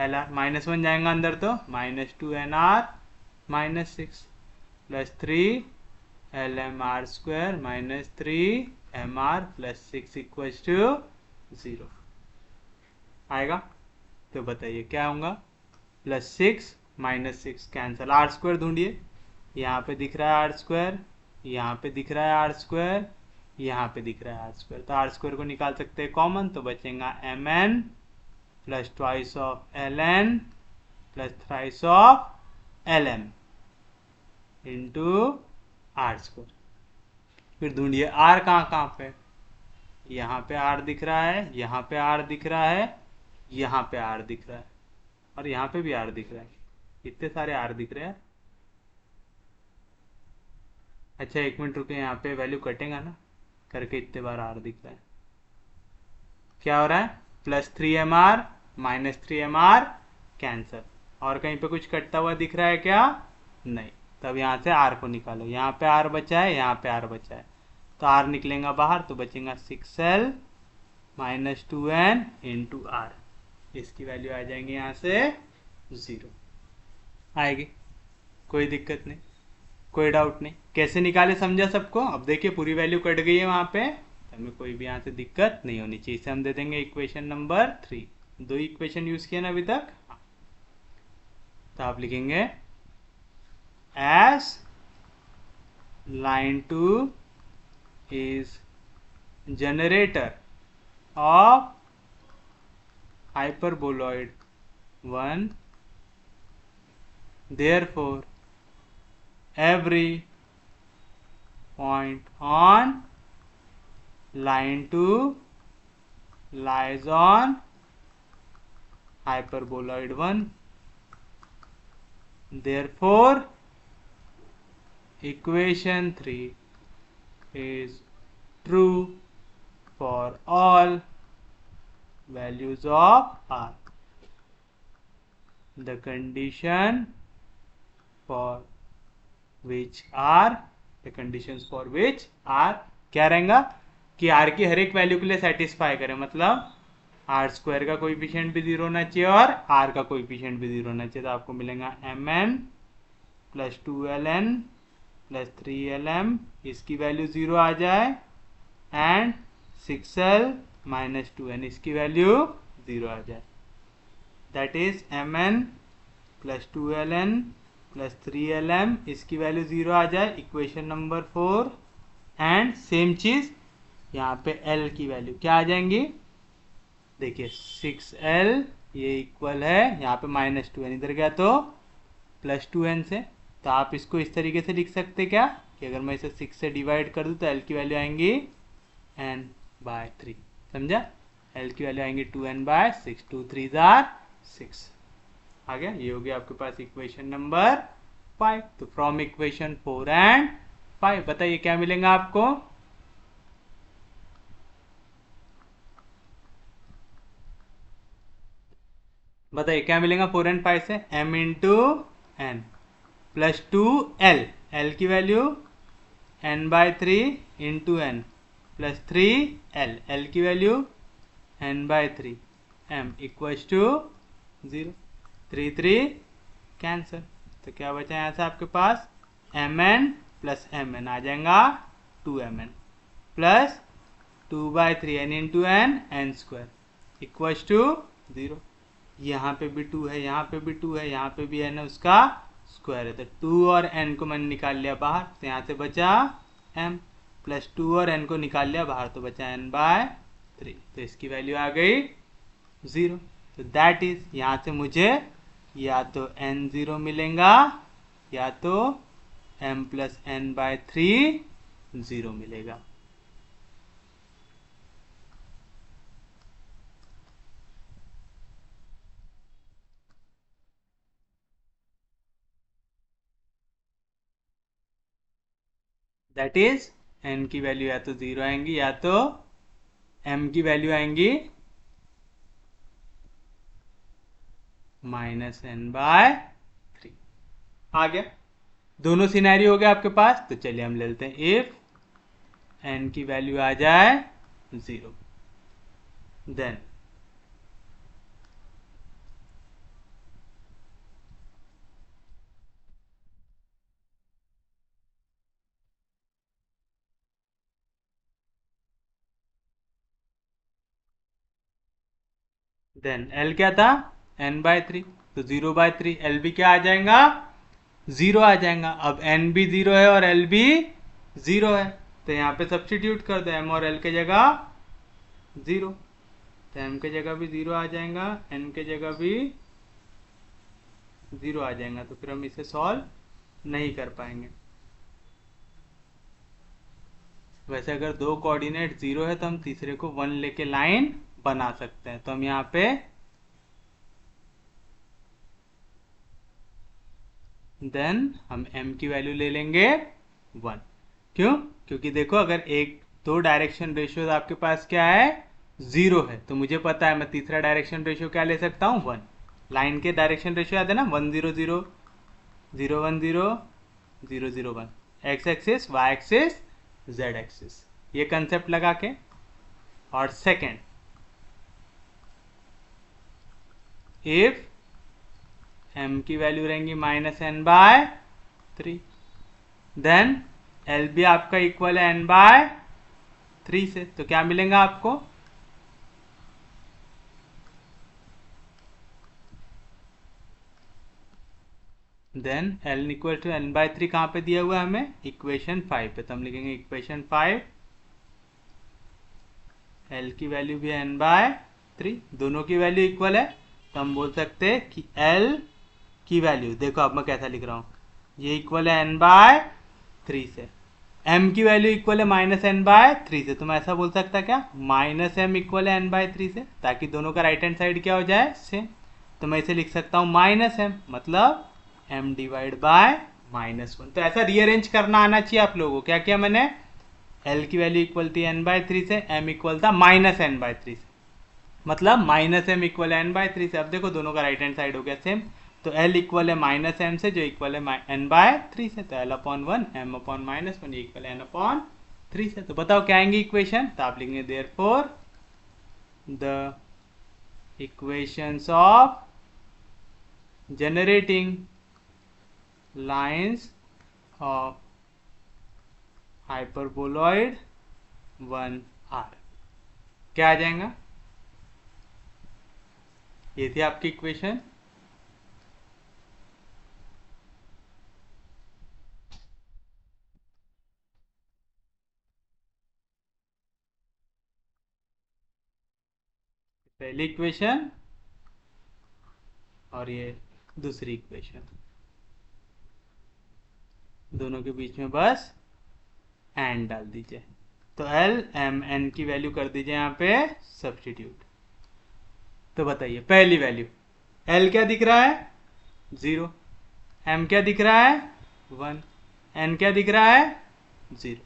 LR -1 जाएगा अंदर तो -2 NR -6 +3 LM R² -3 MR +6 equals to 0 आएगा। तो बताइए क्या होगा +6 -6 कैंसल R² ढूंढिए यहाँ पे दिख रहा है R², यहाँ पे दिख रहा है R², यहाँ पे दिख रहा है R² तो R² को निकाल सकते हैं कॉमन तो बचेगा MN +2 of LN +3 of LM into R²। फिर ढूंढिए R कहाँ पे यहाँ पे R दिख रहा है, यहाँ पे R दिख रहा है, यहाँ पे R दिख रहा है और यहाँ पे भी R दिख रहा है। इतने सारे R दिख रहे हैं। अच्छा एक मिनट रुके यहाँ पे वैल्यू कटेगा ना करके इतने बार R दिख रहा है। क्या हो रहा है +3 MR -3 MR कैंसल और कहीं पे कुछ कटता हुआ दिख रहा है क्या नहीं। तब यहाँ से R को निकालो यहाँ पे R बचा है यहाँ पे R बचा है तो R निकलेगा बाहर तो बचेगा 6L -2N इंटू R इसकी वैल्यू आ जाएंगी यहाँ से 0 आएगी। कोई दिक्कत नहीं कोई डाउट नहीं कैसे निकाले समझा सबको। अब देखिए पूरी वैल्यू कट गई है वहाँ पे। हमें कोई भी यहाँ से दिक्कत नहीं होनी चाहिए। इसे हम दे देंगे इक्वेशन नंबर 3। 2 इक्वेशन यूज किया ना अभी तक। तो आप लिखेंगे as line 2 is generator of hyperboloid 1, therefore every point on line 2 lies on hyperboloid 1, therefore equation 3 is true for all values of r. The condition for which r, the conditions for which r क्या रहेगा कि r की हर एक value के लिए satisfy करें, मतलब are square का कोएफिशिएंट भी 0 होना चाहिए और r का कोएफिशिएंट भी 0 होना चाहिए। तो आपको मिलेगा mn plus 2ln plus 3lm, इसकी वैल्यू 0 आ जाए, एंड 6l माइनस 2n, इसकी वैल्यू 0 आ जाए। That is mn plus 2ln plus 3lm, इसकी वैल्यू 0 आ जाए, इक्वेशन नंबर 4। एंड सेम चीज यहाँ पे l की वैल्यू क्या आ जाएंगी, देखिए 6l ये इक्वल है, यहाँ पे माइनस 2n इधर गया तो प्लस 2n से। तो आप इसको इस तरीके से लिख सकते क्या कि अगर मैं इसे 6 से डिवाइड कर दूँ तो l की वैल्यू आएंगी n/3। समझा, l की वैल्यू आएंगी 2n/6, 2 3 जार 6 आ गया। ये हो गया आपके पास इक्वेशन नंबर 5। तो फ्रॉम इक्वेशन 4 एंड 5 बताइए क्या मिलेगा आपको, बताइए क्या मिलेगा 4 एंड 5 से, m into N plus 2l, l की value n/3 into N plus 3l, l की value n/3 m equals to 0, 3 3 cancel. तो क्या बचा यहाँ से आपके पास mn प्लस mn आ जाएगा 2mn plus 2/3 n into N N square equals to 0। यहाँ पे भी 2 है, यहाँ पे भी 2 है, यहाँ पे भी n है, उसका स्क्वायर है। तो 2 और n को मैंने निकाल लिया बाहर, तो यहाँ से बचा m प्लस 2 और n को निकाल लिया बाहर, तो बचा n/3। तो इसकी वैल्यू आ गई 0। तो दैट इज, यहाँ से मुझे या तो n0 मिलेगा या तो m प्लस n/3 0 मिलेगा। दैट इज n की वैल्यू या तो 0 आएंगी या तो m की वैल्यू आएंगी -n/3। आ गया, दोनों सिनेरियो हो गया आपके पास। तो चलिए हम ले लेते हैं, इफ n की वैल्यू आ जाए 0 देन l क्या था n/3, तो 0/3, l भी क्या आ जाएगा 0 आ जाएगा। अब n भी 0 है और l भी 0 है, तो यहाँ पे सब्स्टिट्यूट कर दो, m और l के जगह 0, तो m के जगह भी 0 आ जाएगा, n के जगह भी 0 आ जाएगा। तो फिर हम इसे सॉल्व नहीं कर पाएंगे। वैसे अगर दो कोऑर्डिनेट 0 है तो हम तीसरे को 1 लेके लाइन बना सकते हैं। तो हम यहाँ पे देन हम m की वैल्यू ले लेंगे 1। क्यों, क्योंकि देखो अगर एक दो डायरेक्शन रेशियो आपके पास क्या है 0 है, तो मुझे पता है मैं तीसरा डायरेक्शन रेशियो क्या ले सकता हूँ 1। लाइन के डायरेक्शन रेशियो याद है ना, 1 0 0 0 1 0 0 0 1, X axis Y axis Z axis, ये कंसेप्ट लगा के। और सेकेंड, इफ m की वैल्यू रहेंगी -n/3, देन l भी आपका इक्वल है n/3, 3 से, तो क्या मिलेगा आपको, then L equal to N by 3 कहाँ पे दिया हुआ है हमें, इक्वेशन 5 पे, तो हम लिखेंगे इक्वेशन 5, एल की वैल्यू भी है एन बाय 3, दोनों की वैल्यू इक्वल है, तो हम बोल सकते हैं कि एल की वैल्यू, देखो अब मैं कैसा लिख रहा हूँ, ये इक्वल है एन बाय 3 से, m की वैल्यू इक्वल है माइनस एन बाय 3 से, तो मैं ऐसा बोल सकता क्या, माइनस एम इक्वल है एन बाय 3 से, ताकि दोनों का राइट हैंड साइड क्या हो जाए, सेम, तो मैं इसे लिख सकता हूँ माइनस एम, मतलब m डिवाइड बाय -1। तो ऐसा रीअरेंज करना आना चाहिए आप लोगों को। क्या किया मैंने, l की वैल्यू इक्वल थी n बाय 3 से, m इक्वल था माइनस एन बाय 3 से, मतलब माइनस एम इक्वल है एन बाय 3 से। अब देखो दोनों का राइट हैंड साइड हो गया सेम, तो l इक्वल है माइनस एम से, जो इक्वल है n बाय 3 से, तो l upon 1 m upon -1 equal है n अपॉन 3 से। तो बताओ क्या आएंगे इक्वेशन, तो आप लिखेंगे therefore the equations of generating lines of hyperboloid 1 R, क्या आ जाएगा, ये थी आपकी इक्वेशन। पहली इक्वेशन और ये दूसरी इक्वेशन, दोनों के बीच में बस एंड डाल दीजिए, तो एल एम एन की वैल्यू कर दीजिए यहाँ पे सब्स्टिट्यूट। तो बताइए पहली वैल्यू, एल क्या दिख रहा है 0, एम क्या दिख रहा है 1, एन क्या दिख रहा है 0।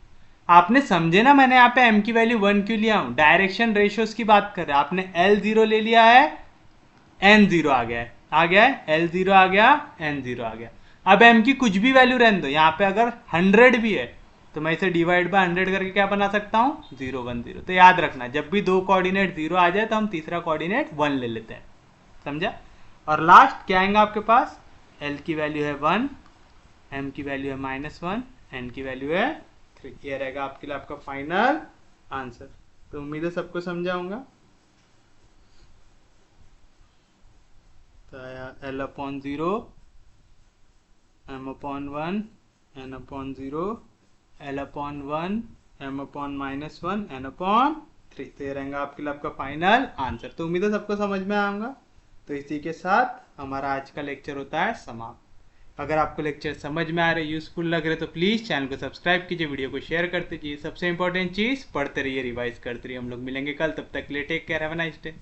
आपने समझे ना मैंने यहाँ पे m की वैल्यू 1 क्यों लिया हूँ, डायरेक्शन रेशियोज की बात कर रहे हैं। आपने l 0 ले लिया है, n 0 आ गया है, l 0 आ गया, n 0 आ गया। अब m की कुछ भी वैल्यू रहने दो, यहाँ पे अगर 100 भी है तो मैं इसे डिवाइड बाय 100 करके क्या बना सकता हूँ, 0 1 0। तो याद रखना जब भी दो कोऑर्डिनेट 0 आ जाए तो हम तीसरा कोऑर्डिनेट 1 ले लेते हैं, समझा। और लास्ट क्या आएगा आपके पास, l की वैल्यू है 1, m की वैल्यू है -1, n की वैल्यू है 3। ये रहेगा आपके लिए आपका फाइनल आंसर। तो उम्मीद है सबको समझाऊंगा। तो l upon 0, m upon 1, n upon 0, l upon 1, m upon -1, n upon 3। तो ये रहेगा आपके लिए आपका फाइनल आंसर। तो उम्मीद है सबको समझ में आऊंगा। तो इसी के साथ हमारा आज का लेक्चर होता है समाप्त। अगर आपको लेक्चर समझ में आ रहे, यूजफुल लग रहे, तो प्लीज़ चैनल को सब्सक्राइब कीजिए, वीडियो को शेयर करते जाइए। सबसे इंपॉर्टेंट चीज़, पढ़ते रहिए, रिवाइज करते रहिए। हम लोग मिलेंगे कल, तब तक के लिए take care, have a nice day.